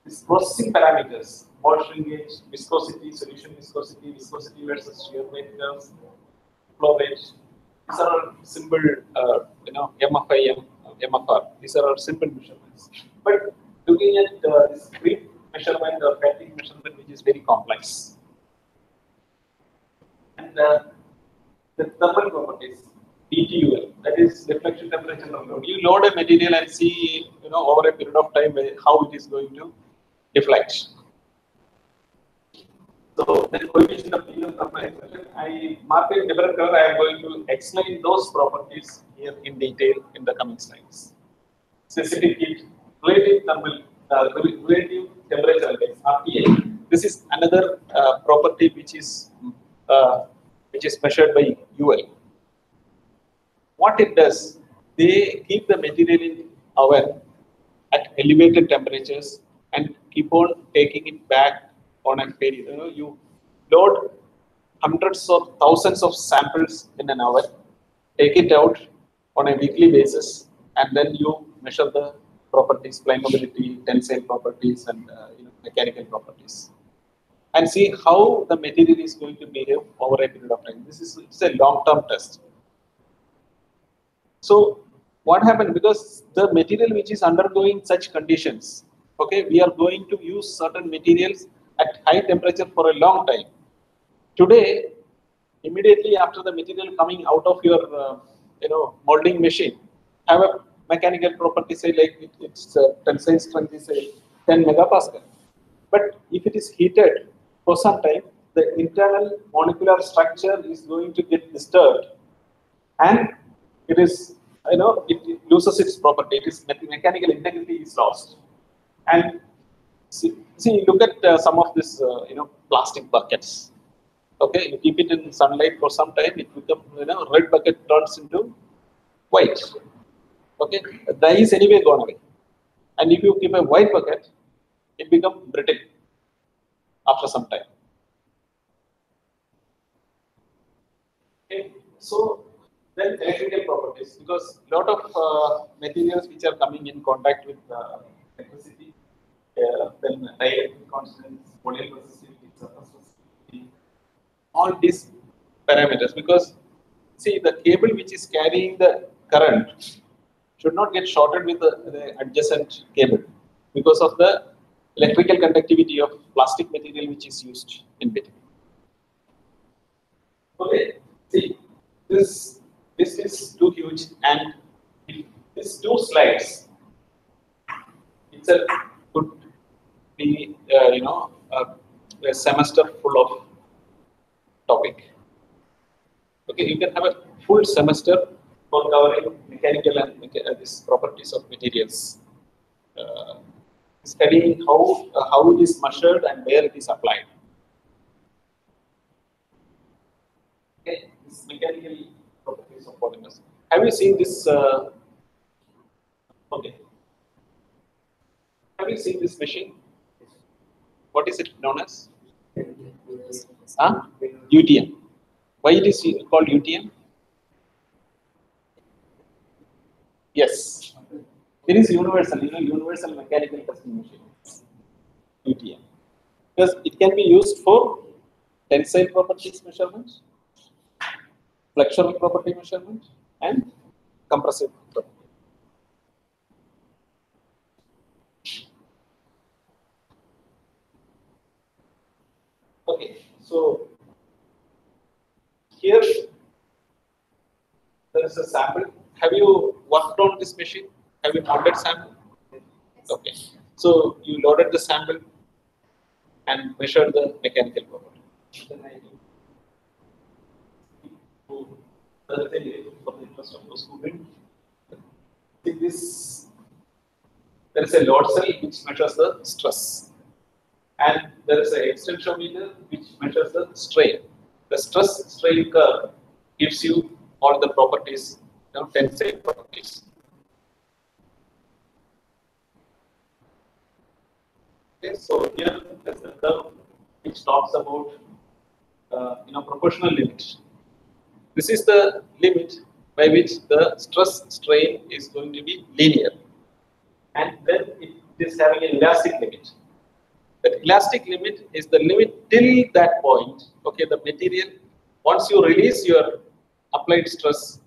these processing parameters, water shrinkage, viscosity, solution viscosity, viscosity versus shear weight curves, flow rate. These are all simple, MFI, MFR. These are all simple measurements. But looking at this creep measurement or fatigue measurement, which is very complex. And the thermal properties, DTUL, that is deflection temperature load. You load a material and see, over a period of time how it is going to deflect. So the coefficient of thermal expansion, I mark it different color. I am going to explain those properties here in detail in the coming slides. Specific heat, relative thermal, relative temperature index, RTA. This is another property which is measured by UL. What it does, they keep the material in oven at elevated temperatures and keep on taking it back on a period. You load hundreds of thousands of samples in an oven, take it out on a weekly basis, and then you measure the properties, pliability, tensile properties, and mechanical properties, and see how the material is going to behave over a period of time. It's a long-term test. So what happened, because the material which is undergoing such conditions, okay, we are going to use certain materials at high temperature for a long time. Today, immediately after the material coming out of your molding machine, have a mechanical property, say like its tensile strength is say 10 megapascal. But if it is heated for some time, the internal molecular structure is going to get disturbed, and it is it loses its property. It is mechanical integrity is lost. And see look at some of this plastic buckets. Okay, you keep it in sunlight for some time, it becomes red bucket turns into white. Okay, the dye is anyway gone away. And if you keep a white bucket, it becomes brittle after some time. Okay, so then electrical properties, because a lot of materials which are coming in contact with electricity, then dielectric constants, polyol resistivity, surface resistivity, all these parameters, because see the cable which is carrying the current should not get shorted with the adjacent cable because of the electrical conductivity of plastic material which is used in between. Okay, see this this is too huge, and if these two slides itself could be, a semester full of topic. Okay, you can have a full semester for covering mechanical and these properties of materials, studying how it is measured and where it is applied. Okay, this mechanical properties of polymers. Have you seen this? Okay. Have you seen this machine? What is it known as? Huh? UTM. Why it is called UTM? Yes. It is universal, universal mechanical testing machine. UTM. Because it can be used for tensile properties measurement, flexural property measurement, and compressive property. Okay, so here there is a sample. Have you worked on this machine? Have you mounted sample? Okay, so you loaded the sample and measured the mechanical property. Then I for the interest of those who didn't. In this, there is a load cell which measures the stress, and there is an extensometer which measures the strain. The stress strain curve gives you all the properties, tensile properties. Okay, so here there's a curve which talks about proportional limit. This is the limit by which the stress strain is going to be linear, and then it is having an elastic limit. That elastic limit is the limit till that point. Okay, the material, once you release your applied stress,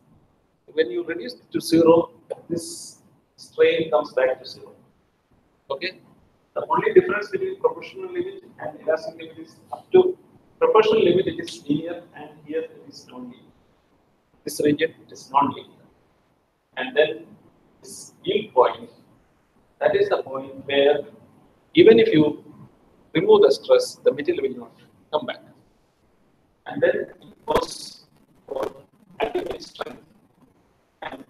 when you reduce it to zero, this strain comes back to zero. Okay, the only difference between proportional limit and elastic limit is up to proportional limit it is linear, and here it is non-linear. This region is non-linear, and then this yield point, that is the point where even if you remove the stress, the material will not come back. And then it goes for ultimate strength. And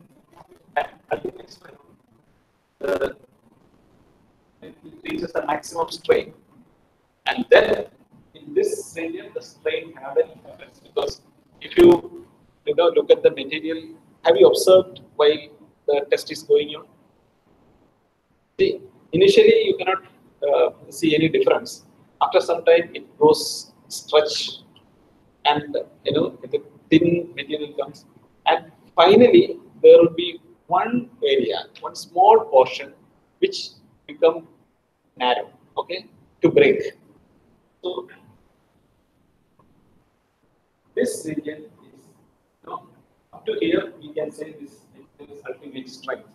at ultimate strength, it reaches the maximum strain. And then in this region, the strain happens because if you look at the material, have you observed while the test is going on? See, initially you cannot see any difference. After some time, it goes stretch, and the thin material comes, and finally there will be one area, one small portion, which become narrow. Okay, to break. So this region is up to here. We can say this is ultimate strength,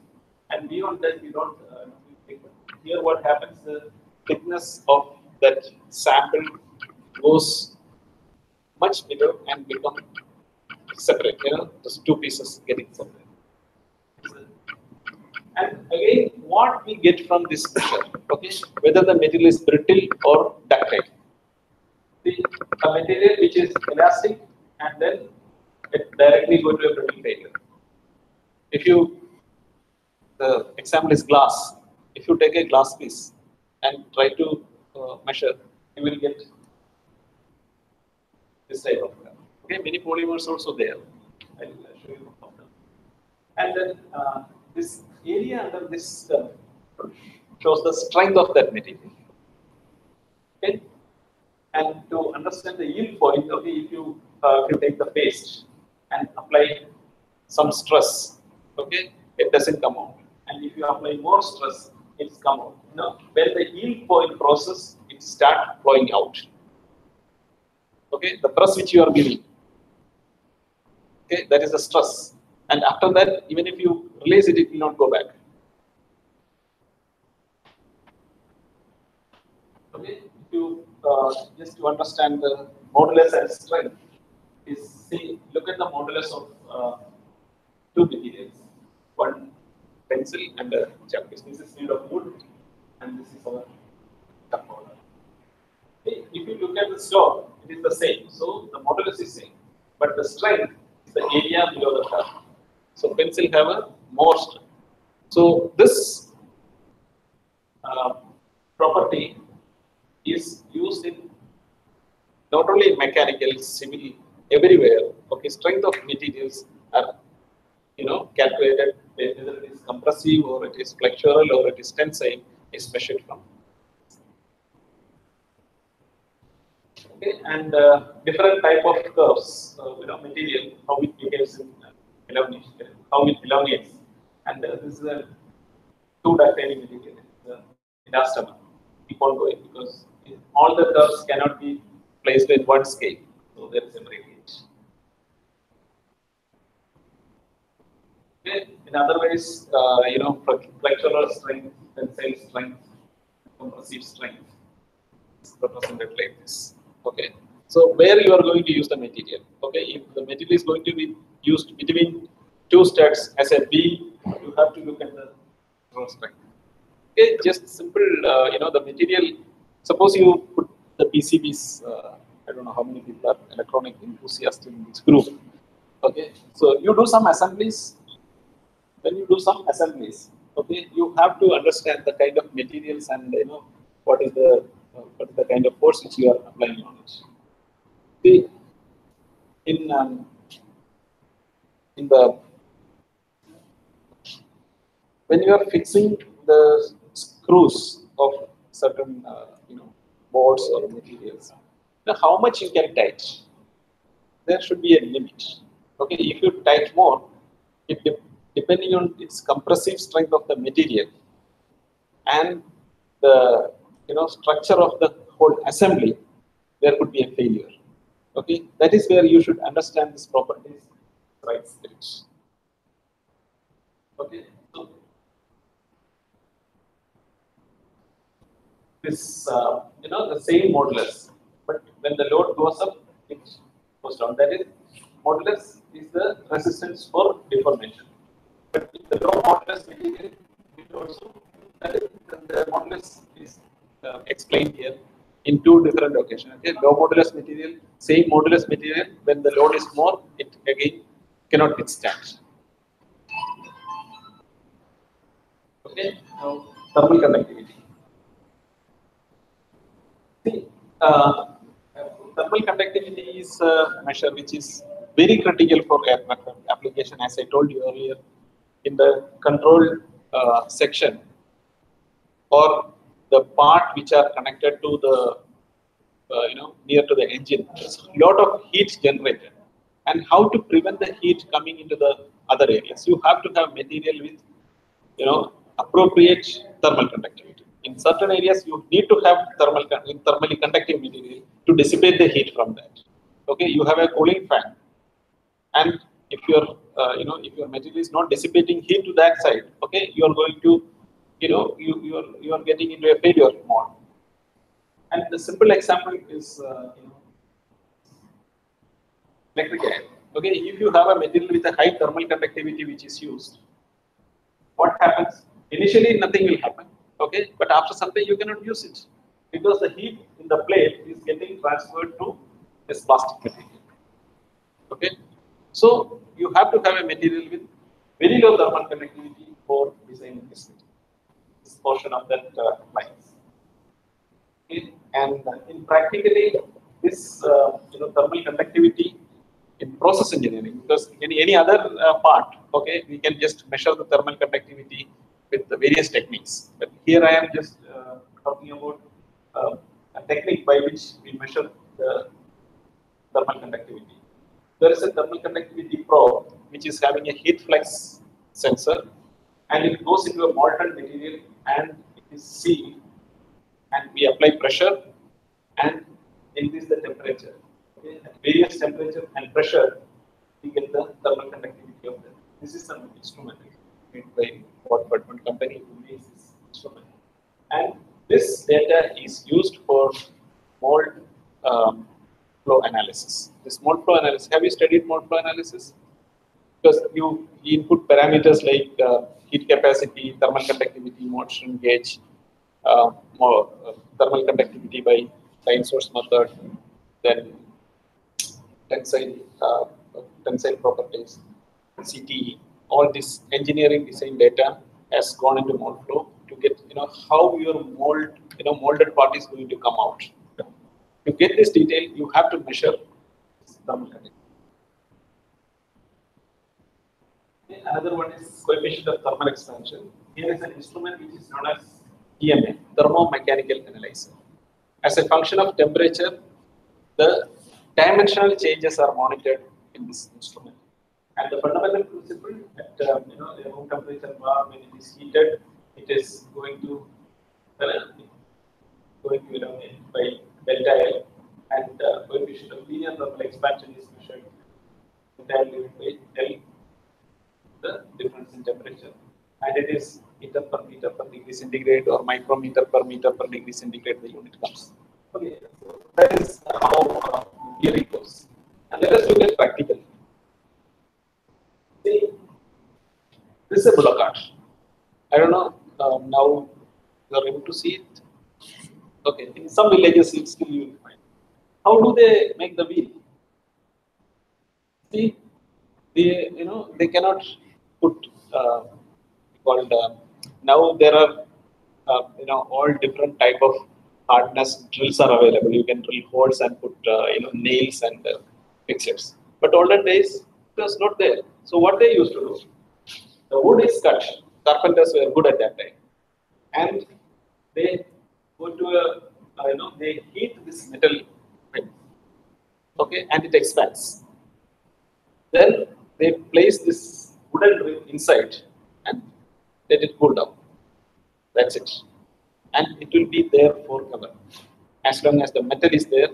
and beyond that we don't. Here, what happens? The thickness of that sample goes much bigger and become separate. Those two pieces getting separate. And again, what we get from this pressure, okay, whether the material is brittle or ductile. The material which is elastic and then it directly go to a brittle failure. If you, the example is glass. If you take a glass piece and try to measure, you will get this type of curve. Okay, many polymers also there. I will show you one of them. And then this area under this shows the strength of that material. Okay, and to understand the yield point, okay, if you take the paste and apply some stress, okay, it doesn't come out. And if you apply more stress, it's come out. When the yield point crosses, it starts flowing out. Okay, the press which you are giving, okay, that is the stress. And after that, even if you release it, it will not go back. Okay, if you just to understand the modulus and strength, is see, look at the modulus of pencil and a chalk piece. This is made of wood, and this is our chalk powder. Okay. If you look at the slope, it is the same. So the modulus is same, but the strength is the area below the curve. So pencil have a more strength. So this property is used in not only in mechanical, civil, everywhere. Okay, strength of materials are calculated whether it is compressive or it is flexural or it is tensile is measured from. Okay, and different type of curves, material, how it behaves in elongation, how it elongates, and this is a two-dimensional material, elastomer. Keep on going because all the curves cannot be placed in one scale, so there is a breakage. Okay. In other ways, flexural strength, tensile strength, compressive strength is represented like this. Okay. So where you are going to use the material? Okay. If the material is going to be used between two studs as a B, you have to look at the draw strength. Okay. Just simple, the material. Suppose you put the PCBs. I don't know how many people are electronic enthusiasts in this group. Okay. So you do some assemblies. When you do some assemblies, okay, you have to understand the kind of materials and what is the kind of force which you are applying on it. See, in the when you are fixing the screws of certain boards or materials, how much you can tight? There should be a limit. Okay, if you tight more, depending on its compressive strength of the material and the structure of the whole assembly, there could be a failure. Okay, that is where you should understand these properties right spirit. Okay, so this the same modulus, but when the load goes up, it goes down. That is, modulus is the resistance for deformation. But if the low modulus material, it also the modulus is explained here in two different occasions. Okay, low modulus material, same modulus material, when the load is more, it again cannot withstand. Okay, now thermal conductivity. See, thermal conductivity is a measure which is very critical for aircraft application, as I told you earlier. In the control section or the part which are connected to the near to the engine, there's a lot of heat generated, and how to prevent the heat coming into the other areas. You have to have material with appropriate thermal conductivity. In certain areas, you need to have thermally conductive material to dissipate the heat from that. Okay, you have a cooling fan, and if your if your material is not dissipating heat to that side, okay, you are going to you are getting into a failure mode. And the simple example is electric iron. Okay, if you have a material with a high thermal conductivity which is used, what happens? Initially, nothing will happen. Okay, but after some time you cannot use it because the heat in the plate is getting transferred to this plastic material. Okay, so you have to have a material with very low thermal conductivity for designing this material. This portion of that applies. Okay. And in practically this thermal conductivity in process engineering, because in any other part, okay, we can just measure the thermal conductivity with the various techniques. But here I am just talking about a technique by which we measure the thermal conductivity. There is a thermal conductivity probe which is having a heat flux sensor, and it goes into a molten material and it is sealed, and we apply pressure and increase the temperature. Okay. At various temperature and pressure, we get the thermal conductivity of that. This is an instrument made by one company who makes this instrument, and this data is used for mold flow analysis. This mold flow analysis. Have you studied mold flow analysis? Because you input parameters like heat capacity, thermal conductivity, motion gauge, thermal conductivity by line source method, then tensile, tensile properties, CTE, all this engineering design data has gone into mold flow to get how your molded part is going to come out. To get this detail, you have to measure thermal conductivity. Okay, another one is coefficient of thermal expansion. Here is an instrument which is known as TMA, thermomechanical analyzer. As a function of temperature, the dimensional changes are monitored in this instrument. And the fundamental principle at the room temperature bar, when it is heated, it is going to elongate by delta L, and coefficient of linear thermal expansion is measured entirely by L, the difference in temperature, and it is meter per degree centigrade or micrometer per meter per degree centigrade the unit comes. Okay, so that is how theory goes. And let us look at practical. See, this is a bullock cart. I don't know, now you are able to see it. Okay, in some villages still you will find. How do they make the wheel? See, they cannot put called now there are all different type of hardness drills are available. You can drill holes and put nails and fixtures. But olden days it was not there. So what they used to do, the wood is cut. Carpenters were good at that time, and they go to they heat this metal thing, okay, and it expands. Then they place this wooden ring inside and let it cool down. That's it. And it will be there forever. As long as the metal is there,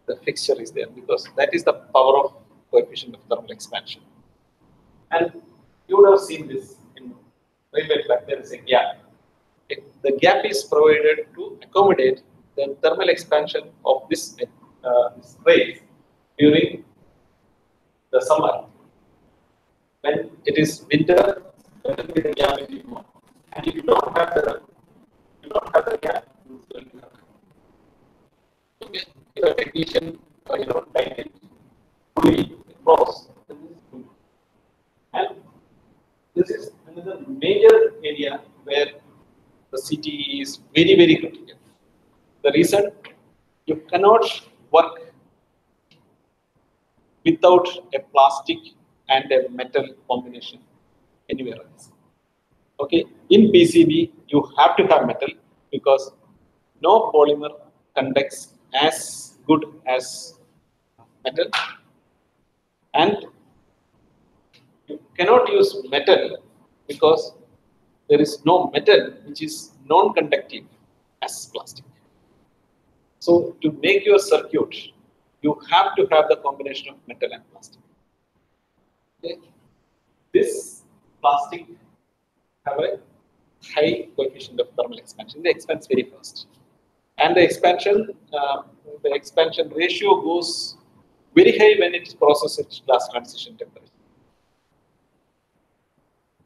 the fixture is there, because that is the power of coefficient of thermal expansion. And you would have seen this in way back. There is a gap. The gap is provided to accommodate the thermal expansion of this rays during the summer. When it is winter, the gap will be more. And if you don't have the gap, it's going to happen. Okay, if a technician like it fully across, and this is another major area where the CTE is very, very critical. The reason, you cannot work without a plastic and a metal combination anywhere else. Okay, in PCB you have to have metal, because no polymer conducts as good as metal, and you cannot use metal because there is no metal which is non-conductive as plastic. So to make your circuit, you have to have the combination of metal and plastic. Okay. This plastic have a high coefficient of thermal expansion. They expand very fast, and the expansion ratio goes very high when it is processed at glass transition temperature.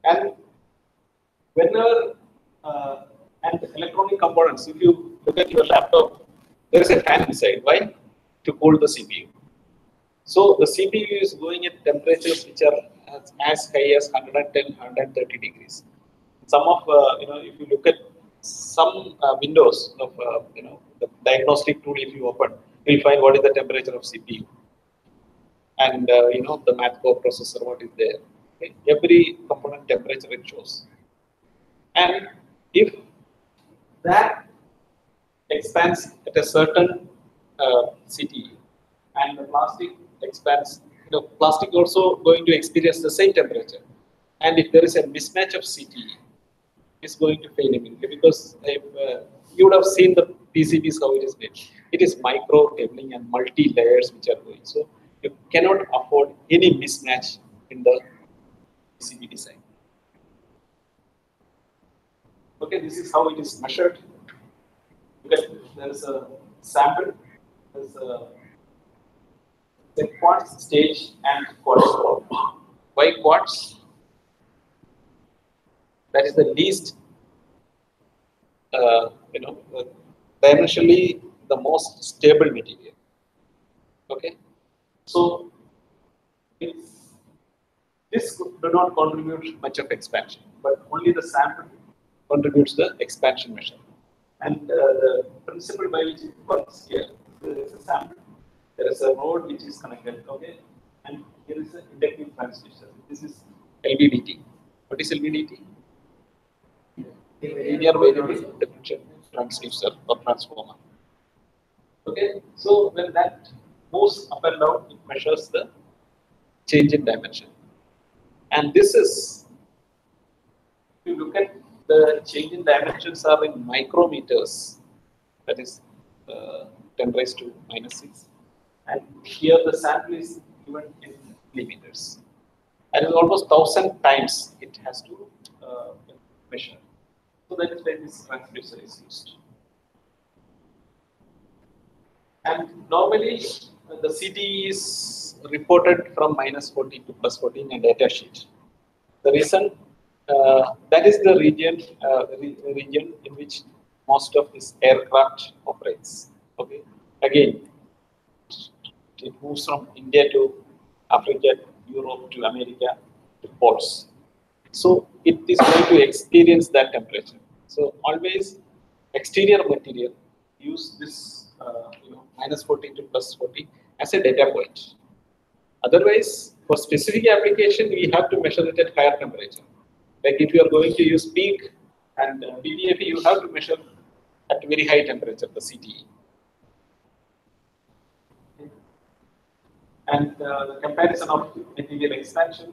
And whenever and electronic components, if you look at your laptop, there is a fan inside. Why? To cool the CPU. So the CPU is going at temperatures which are as high as 110, 130 degrees. Some of if you look at some windows of the diagnostic tool, if you open, you'll find what is the temperature of CPU, and the math core processor, what is there. Okay. Every component temperature it shows, and if that expands at a certain CTE, and the plastic expands, plastic also going to experience the same temperature, and if there is a mismatch of CTE, it's going to fail immediately, because if, you would have seen the PCBs how it is made. It is micro cabling and multi layers which are going. So you cannot afford any mismatch in the PCB design. Okay, this is how it is measured. Because there is a sample, there is a quartz stage and quartz probe. Why quartz? That is the least, dimensionally the most stable material. Okay, so if this do not contribute much of expansion, but only the sample contributes the expansion measure. And the principle by which it works here, there is a sample, there is a node which is connected, okay, and here is an inductive transducer. This is LVDT. What is LVDT? Linear variable differential transducer or transformer. Okay, so when that moves up and down, it measures the change in dimension. And this is, if you look at the change in dimensions are in micrometers, that is 10 raised to -6. And here the sample is given in millimeters. And it's almost 1,000 times it has to measure. So that is why this transducer is used. And normally the CTE is reported from -14 to +14 in a data sheet. The reason that is the region in which most of this aircraft operates. Okay, again, it moves from India to Africa, Europe to America to ports. So it is going to experience that temperature. So always exterior material use this -14 to +14 as a data point. Otherwise, for specific application, we have to measure it at higher temperature. Like if you are going to use peak and PDFE, you have to measure at very high temperature, the CTE. And the comparison of material expansion,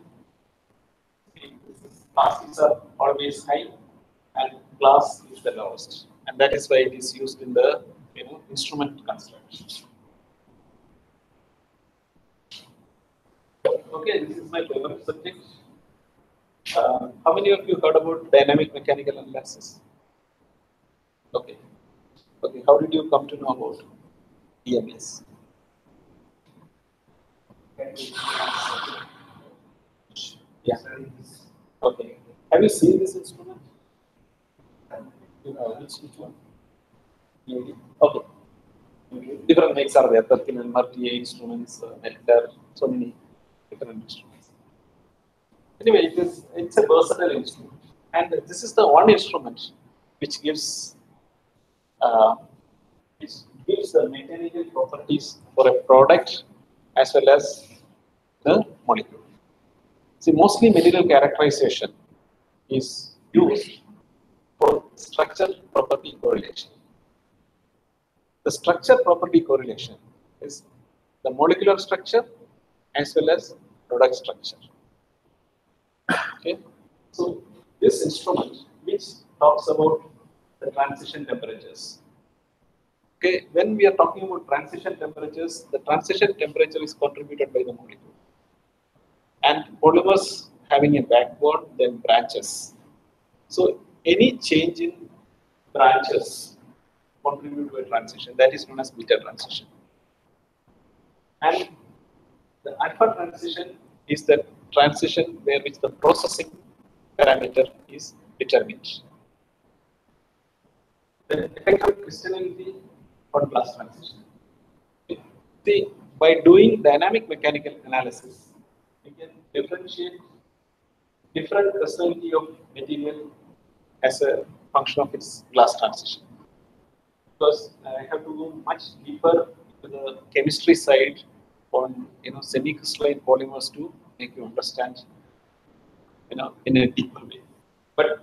classes are always high and glass is the lowest. And that is why it is used in the instrument construction. Okay, this is my favorite subject. How many of you heard about dynamic mechanical analysis? Okay. Okay, how did you come to know about DMS? Yeah. Okay. Have you seen this instrument? Which one? Okay. Different makes are there. Perkinel, TA instruments, Narlikar, so many different instruments. Anyway, it's a versatile instrument, and this is the one instrument which gives the mechanical properties for a product as well as the molecule. See, mostly material characterization is used for structure property correlation. The structure property correlation is the molecular structure as well as product structure. Okay, so this instrument which talks about the transition temperatures. Okay, when we are talking about transition temperatures, the transition temperature is contributed by the molecule. And polymers having a backbone, then branches. So any change in branches contribute to a transition that is known as beta transition. And the alpha transition is the transition where which the processing parameter is determined. The effect of crystallinity on glass transition. See, by doing dynamic mechanical analysis, we can differentiate different crystallinity of material as a function of its glass transition. Because I have to go much deeper into the chemistry side on semi-crystalline polymers to make you understand in a deeper way. But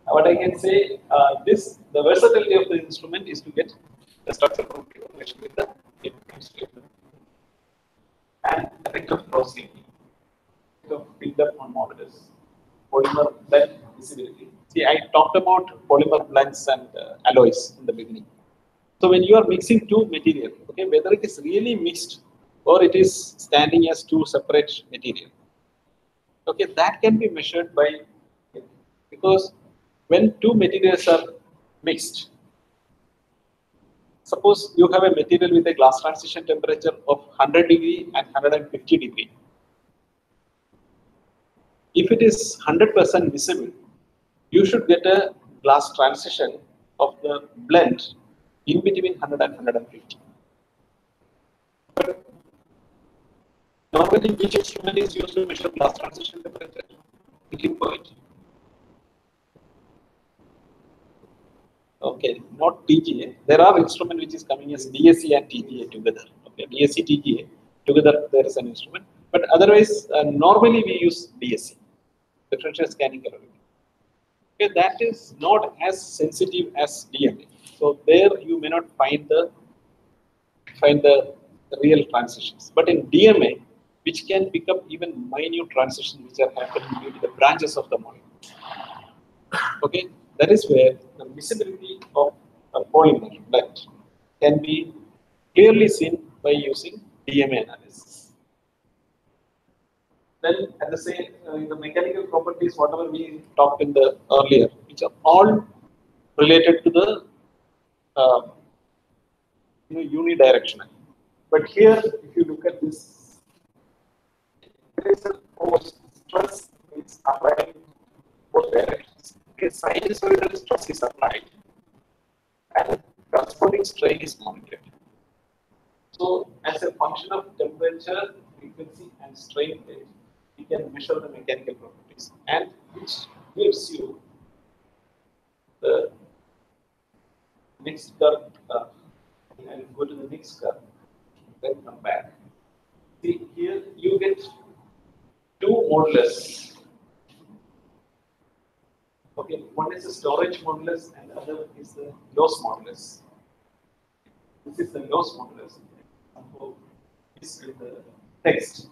what I can say, the versatility of the instrument is to get the structure correlation with the chemistry and effect of cross-linking, of build-up on modulus, polymer blend visibility. See, I talked about polymer blends and alloys in the beginning. So when you are mixing two material, okay, whether it is really mixed or it is standing as two separate material, okay, that can be measured by, because when two materials are mixed, suppose you have a material with a glass transition temperature of 100 degree and 150 degree. If it is 100% visible, you should get a glass transition of the blend in between 100 and 150. But normally, which instrument is used to measure glass transition temperature? Tipping point. Okay, not TGA. There are instruments which is coming as DSC and TGA together. Okay, DSC, TGA together there is an instrument. But otherwise, normally we use DSC, differential scanning calorimetry. Okay, that is not as sensitive as DMA. So there you may not find the real transitions. But in DMA, which can pick up even minute transitions which are happening due to the branches of the molecule. Okay, that is where the visibility of a polymer blend can be clearly seen by using DMA analysis. Then, at the same, the mechanical properties, whatever we talked in the earlier, which are all related to the unidirectional. But here, if you look at this, there is a force stress is applied both directions. Okay, sinusoidal stress is applied, and corresponding strain is monitored. So, as a function of temperature, frequency, and strain rate, we can measure the mechanical properties, and which gives you the next curve. And go to the next curve, then come back. See, here you get two modulus. Okay, one is the storage modulus, and the other is the loss modulus. This is the loss modulus. This is the text.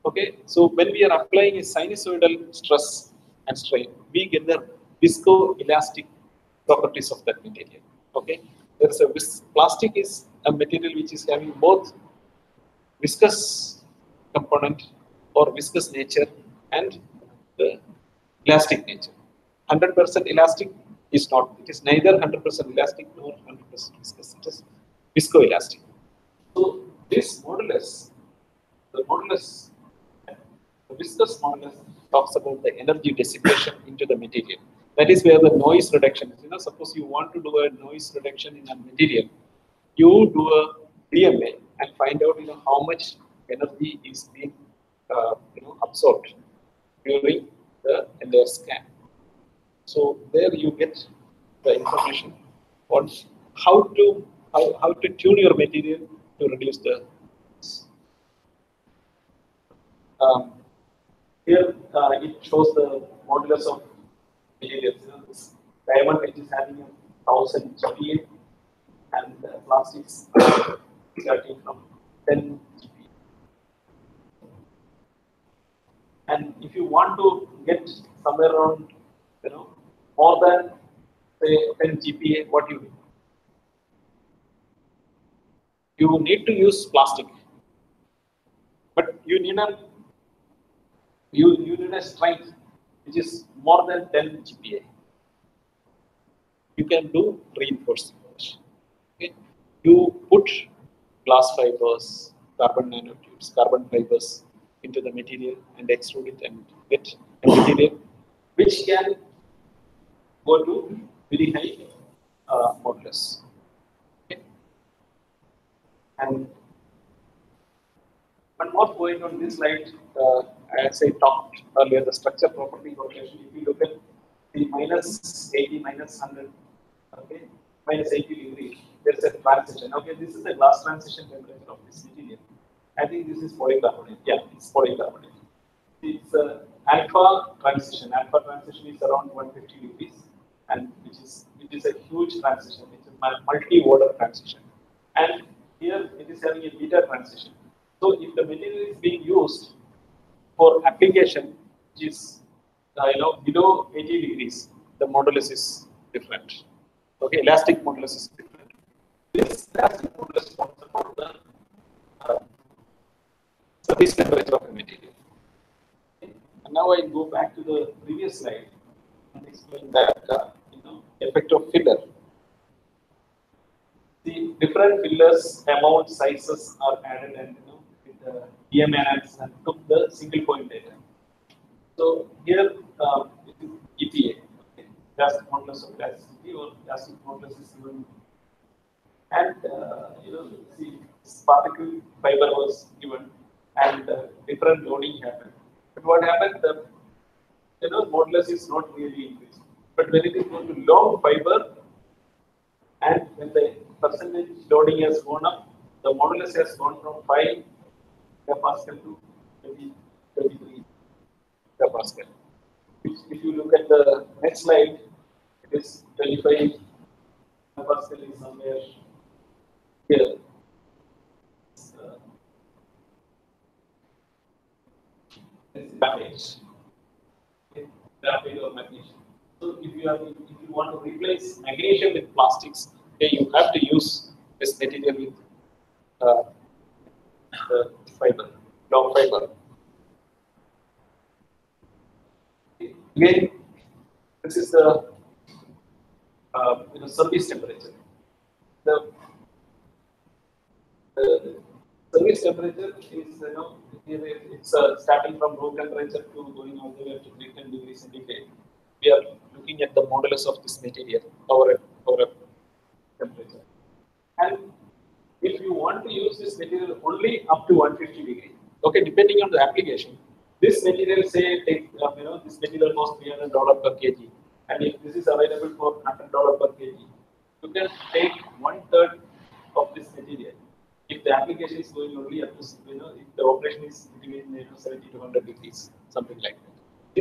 Okay, so when we are applying a sinusoidal stress and strain, we get the viscoelastic properties of that material. Okay, there's a plastic is a material which is having both viscous component or viscous nature and the elastic nature. 100% elastic is not. It is neither 100% elastic nor 100% viscous. It is viscoelastic. So this modulus, the viscous modulus talks about the energy dissipation into the material. That is where the noise reduction is. Suppose you want to do a noise reduction in a material, you do a DMA and find out, how much energy is being, absorbed during the entire scan. So there you get the information on how to tune your material to reduce the. Here it shows the modulus of materials. This diamond which is having 1000 GPa, and the plastics starting from 10 GPa. And if you want to get somewhere around, more than say 10 GPa, what you do? You need to use plastic, but you need a strength which is more than 10 GPa. You can do reinforcing. Okay. You put glass fibers, carbon nanotubes, carbon fibers into the material and extrude it and get a material which can go to very high modulus. Okay. And one more point on this slide, as I talked earlier, the structure property correlation. If you look at the minus 80, minus 100, okay, minus 80 degrees, there's a transition. Okay, this is the glass transition temperature of this material. I think this is polycarbonate. Yeah, it's polycarbonate. It's alpha transition. Alpha transition is around 150 degrees, and which is a huge transition. It's a multi-order transition. And here it is having a beta transition. So if the material is being used for application, which is below 80 degrees, the modulus is different. Okay, elastic modulus is different. This elastic modulus talks about the surface temperature of the material. Okay. And now I go back to the previous slide and explain that effect of filler. The different fillers, amount, sizes are added, and with the DMA analysis and took the single point data. So here it is EPA. Okay. elastic modulus of elasticity or elastic modulus is given. And see, this particle fiber was given, and different loading happened. But what happened? The modulus is not really increased. But when it is going to long fiber, and when the percentage loading has gone up, the modulus has gone from 5 megapascal to 23 megapascal. If you look at the next slide, it is 25 megapascal is somewhere here. It's damage. Graphite or magnesium. So if you want to replace magnesium with plastics, okay, you have to use this material with the fiber, long fiber. Again, this is the surface temperature. The surface temperature is it's starting from room temperature to going all the way up to 310 degrees centigrade. We are looking at the modulus of this material over a temperature. And if you want to use this material only up to 150 degrees, okay, depending on the application, this material, say, this material costs $300 per kg, and if this is available for $100 per kg, you can take 1/3 of this material. If the application is going only up to, if the operation is between 70 to 100 degrees, something like that.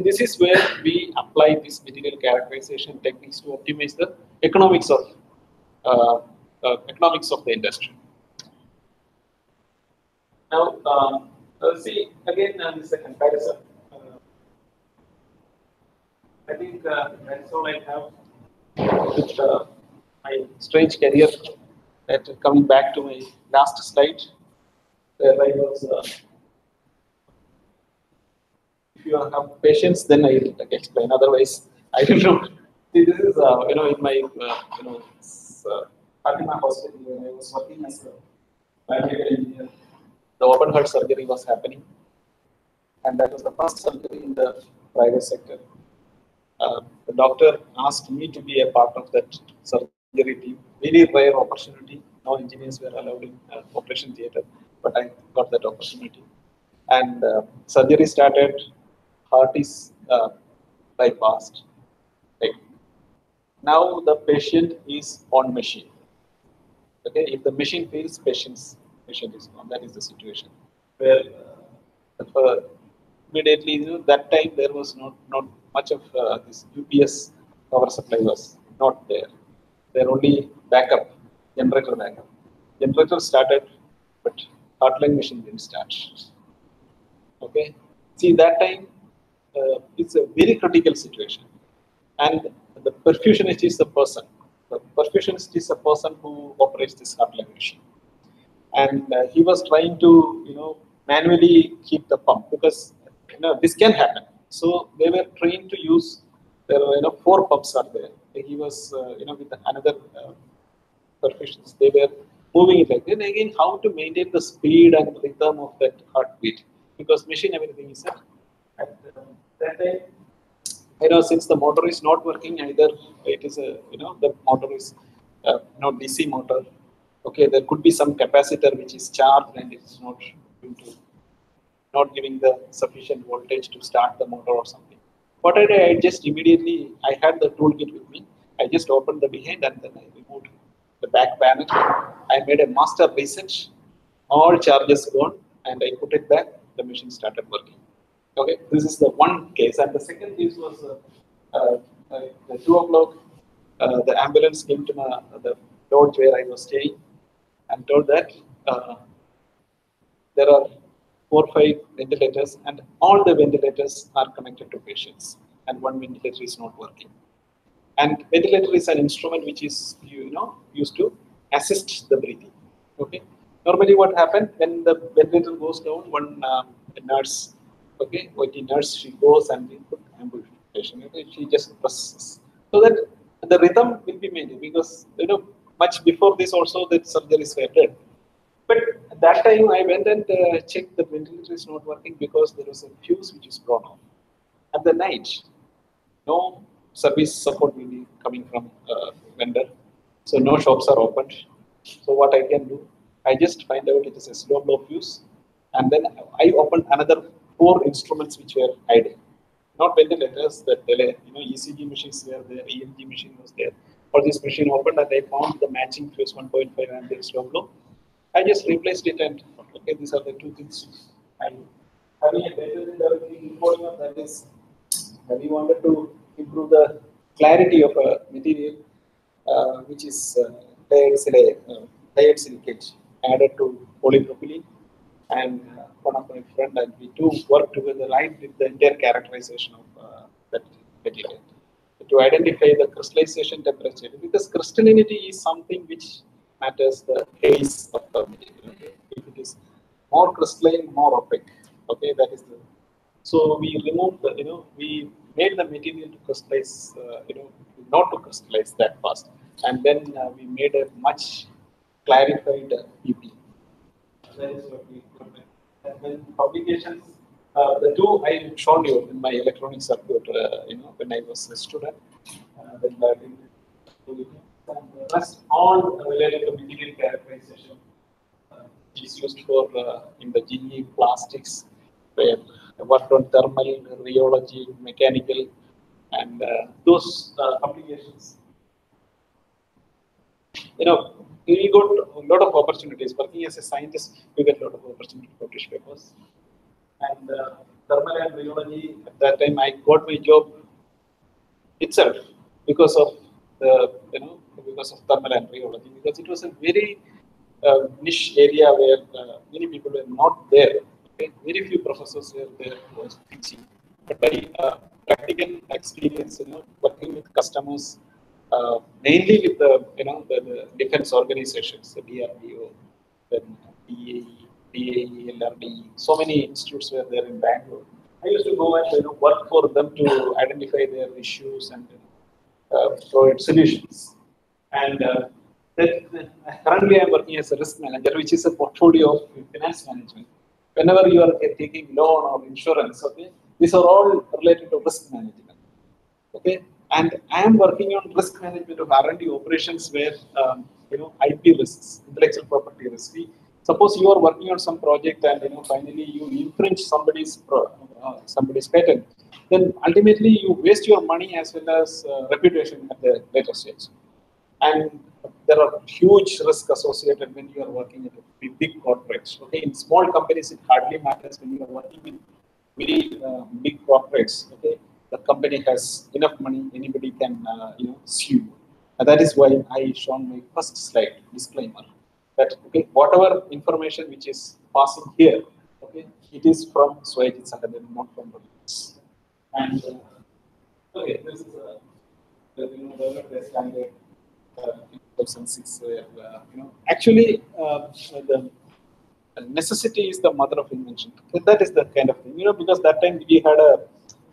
This is where we apply this material characterization techniques to optimize the economics of the industry. Now, see again, this is a comparison. I think that's all I have with my strange career. That coming back to my last slide, where I was. If you have patience, then I will explain. Otherwise, I will not. See, this is in my Fatima hospital when I was working as a biomedical engineer. The open heart surgery was happening, and that was the first surgery in the private sector. The doctor asked me to be a part of that surgery team. Very rare opportunity. No engineers were allowed in operation theatre, but I got that opportunity. And surgery started. Heart is bypassed. Right. Now the patient is on machine. Okay, if the machine fails, patient is gone. That is the situation. Where immediately, that time there was not much of this UPS power supply was not there. There only backup, generator backup. Generator started, but heartline machine didn't start. Okay, see that time. It's a very critical situation, and the perfusionist is the person. The perfusionist is the person who operates this heartline machine, and he was trying to manually keep the pump because this can happen. So they were trained to use. There are 4 pumps are there. He was with another perfusionist. They were moving it like that. And again, how to maintain the speed and rhythm of that heartbeat, because machine everything is set. At that time, since the motor is not working, either it is a the motor is not DC motor. Okay, there could be some capacitor which is charged and it's not giving the sufficient voltage to start the motor or something. What I did, I had the toolkit with me. I just opened the behind and then I removed the back panel. I made a master reset. All charges gone, and I put it back. The machine started working. Okay, this is the one case, and the second case was at 2 o'clock. The ambulance came to the lodge where I was staying and told that there are 4 or 5 ventilators, and all the ventilators are connected to patients, and one ventilator is not working. And ventilator is an instrument which is used to assist the breathing. Okay, normally what happened when the ventilator goes down, one nurse. Okay, OT nurse, she goes and we put amplification. Okay, she just presses so that the rhythm will be maintained, because much before this also the surgeries were done. But at that time I went and checked the ventilator is not working because there was a fuse which is blown off. At the night, no service support will be coming from vendor. So no shops are opened. So what I can do, I just find out it is a slow blow fuse, and then I opened another 4 instruments which were idle. Not ventilators, that ECG machines were there, EMG machine was there. All this machine opened and I found the matching fuse 1.5 ampere slow blow. I just replaced it and okay, these are the 2 things I do. Having a better reporting of that is that we wanted to improve the clarity of a material which is layered silicate added to polypropylene, and one of my friend and we two work together. I did the entire characterization of that material to identify the crystallization temperature, because crystallinity is something which matters the phase of the material. If it is more crystalline, more opaque, okay, that is the. So we removed the, we made the material to crystallize, not to crystallize that fast, and then we made a much clarified PP. That is what we got. And then publications, the 2 I showed you in my electronic circuit, when I was a student, then and the rest all related to material characterization is used for in the GE plastics, where I worked on thermal, rheology, mechanical, and those applications. We got a lot of opportunities. Working as a scientist, you get a lot of opportunity to publish papers. And thermal and rheology, at that time, I got my job itself because of the, because of thermal and rheology, because it was a very niche area where many people were not there. Okay? Very few professors were there who was teaching. But by practical experience, working with customers, mainly with the defense organizations, the DRDO, then DAE, LRD, so many institutes were there in Bangalore. I used to go and work for them to identify their issues and provide solutions. And currently, I am working as a risk manager, which is a portfolio of finance management. Whenever you are taking loan or insurance, okay, these are all related to risk management. Okay, and I am working on risk management of R&D operations where IP risks, intellectual property risks. Suppose you are working on some project and finally you infringe somebody's patent, then ultimately you waste your money as well as reputation at the later stage. And there are huge risks associated when you are working at big corporates. Okay, in small companies it hardly matters. When you are working with very big corporates, okay, the company has enough money, anybody can sue. And that is why I shown my first slide disclaimer that okay, whatever information which is passing here, okay, it is from Swayajith, Sahadevan, not from others. And okay, this is the standard. In 2006, actually, the necessity is the mother of invention. That is the kind of thing, because that time we had a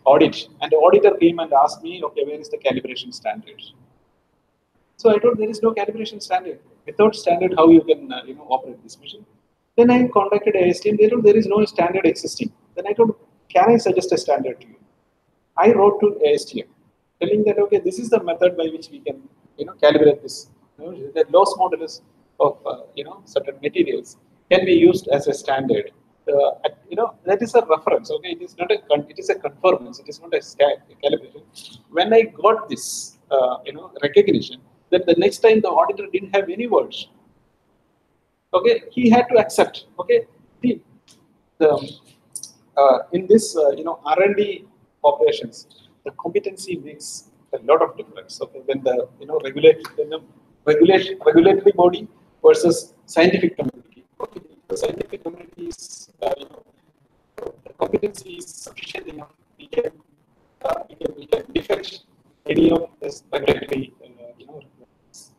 audit, and the auditor came and asked me, okay, where is the calibration standard? So I told there is no calibration standard. Without standard, how you can operate this machine? Then I contacted IIST, and they told there is no standard existing. Then I told, can I suggest a standard to you? I wrote to IIST, telling that okay, this is the method by which we can calibrate this. The loss modulus of certain materials can be used as a standard. That is a reference. Okay, it is not a it is a conformance. It is not a calibration. When I got this recognition, that the next time the auditor didn't have any words. Okay, he had to accept. Okay, in this R&D operations, the competency makes a lot of difference. Okay, when the regulatory body versus scientific community. Okay, the scientific community is the competency is sufficient enough. We can defend any of this regulatory requirements.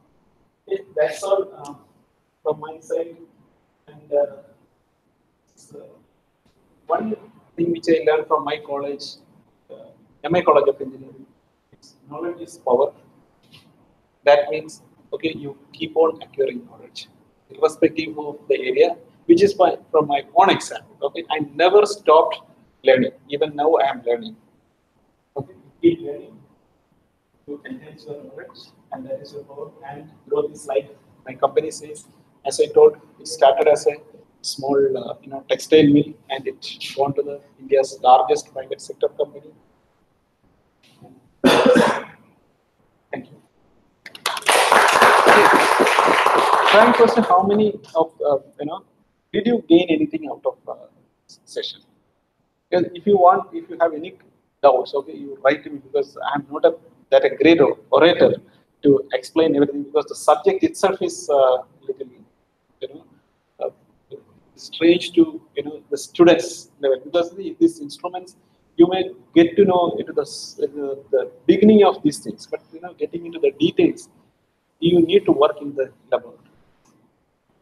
Okay, that's all from my side. And one thing which I learned from my college, MI College of Engineering, is knowledge is power. That means, okay, you keep on acquiring knowledge, irrespective of the area, which is from my own example. Okay, I never stopped learning. Even now, I am learning. Okay, keep learning. to enhance your knowledge, and that is your goal. And growth is like my company says. As I told, it started as a small, textile mill, and it gone to the India's largest private sector company. Thank you. Prime question: how many of did you gain anything out of session? Because if you have any doubts, okay, you write to me, because I am not that a great orator to explain everything, because the subject itself is little, you know, uh, strange to the students level, because these instruments you may get to know into the beginning of these things, but getting into the details, you need to work in the laboratory.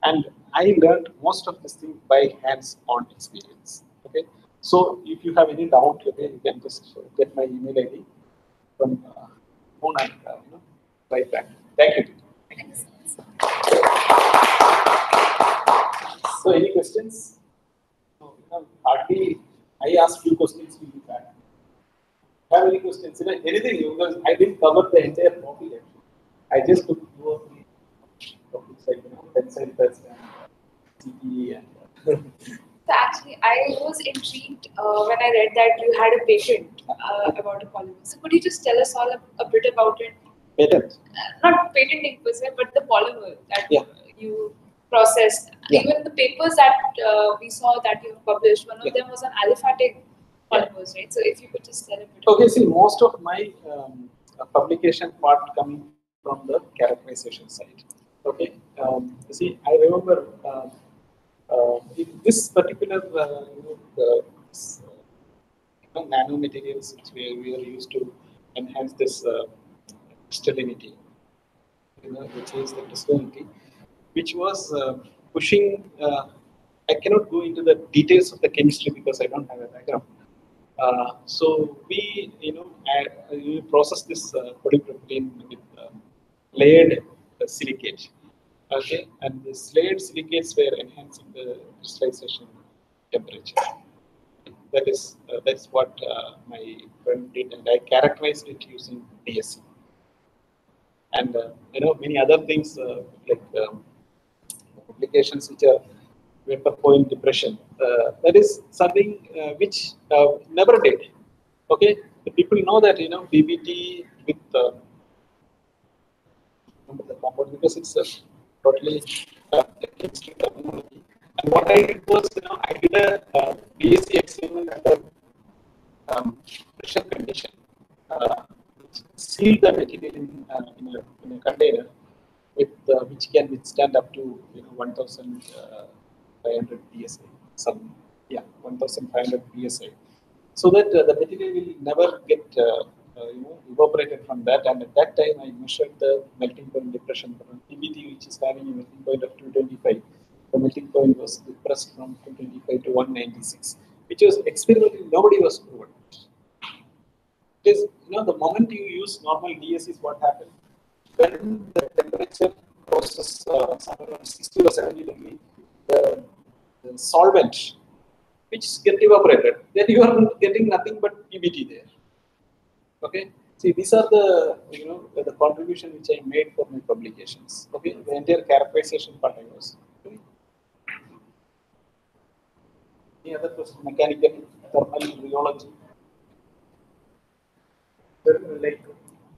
And I learned most of this thing by hands-on experience. Okay, so if you have any doubt, okay, you can just get my email ID from phone and write back. Thank you. So any questions? No, hardly. I asked few questions to you back. Have any questions? Anything? Because I didn't cover the entire topic. I just took 2 or 3 topics like tensile test and CPE and. So actually, I was intrigued when I read that you had a patent about a polymer. So could you just tell us all a bit about it? Patent? Not patenting per se, but the polymer that you processed. Yeah. Even the papers that we saw that you published, one of them was on aliphatic polymers, right? So if you could just tell a bit. Okay, see, most of my publication part coming from the characterization side. Okay, see, I remember in this particular nanomaterials which we are used to enhance this crystallinity, which is the crystallinity, which was pushing. I cannot go into the details of the chemistry because I don't have a background. So we, we process this polypropylene with layered silicate. Okay, and these layered silicates were enhancing the crystallization temperature. That's what my friend did, and I characterized it using DSC. And many other things like applications which are vapor point depression. That is something which never did. Okay, the people know that BBT with the compound, because it's a totally chemistry terminology. And what I did was I did a BSc experiment under pressure condition, which seal the material in a container with which can withstand up to 1,500 psi. 1,500 psi, so that the material will never get evaporated from that. And at that time, I measured the melting point depression from PBT, which is having a melting point of 225. The melting point was depressed from 225 to 196, which was experimentally nobody was proven. Because the moment you use normal DS is what happens. When the temperature crosses somewhere around 60 or 70 degrees, the solvent which get evaporated, then you are getting nothing but PBT there. Okay. See, these are the the contribution which I made for my publications. Okay, the entire characterization part I was doing. Any other question? Mechanical, thermal, rheology. Like,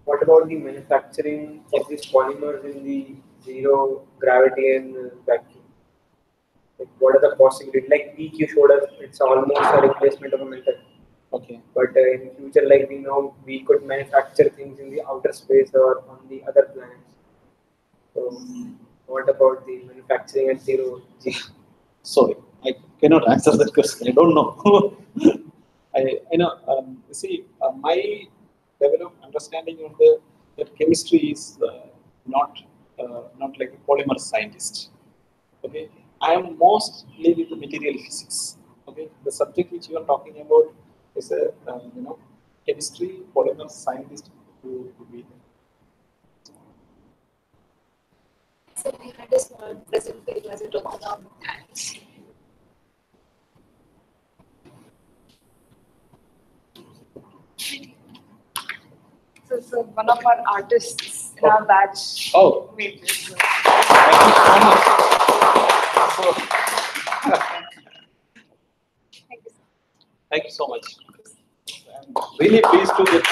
what about the manufacturing of these polymers in the zero gravity and vacuum? Like, what are the possibilities? Like weak you showed us, it's almost a replacement of a metal. Okay. But in future, like we know, we could manufacture things in the outer space or on the other planets. So, what about the manufacturing at zero G? Sorry, I cannot answer that question. I don't know. See, my level of understanding of that chemistry is not like a polymer scientist. Okay, I am mostly with the material physics. Okay, the subject which you are talking about is a chemistry polymer scientist who would be there. So we had a small presentation as a talk about that. So one of our artists in our batch. Oh. Made this. Thank you so much. So, thank you so much. I'm really pleased to get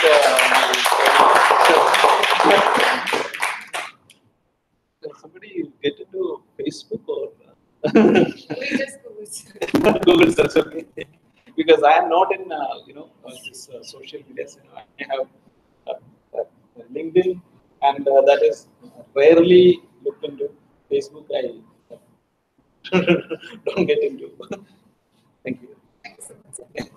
somebody get into Facebook or We just Googled. Google search, okay? Because I am not in this social media. I have LinkedIn, and that is rarely looked into. Facebook, I don't get into. Thank you. Thanks so much.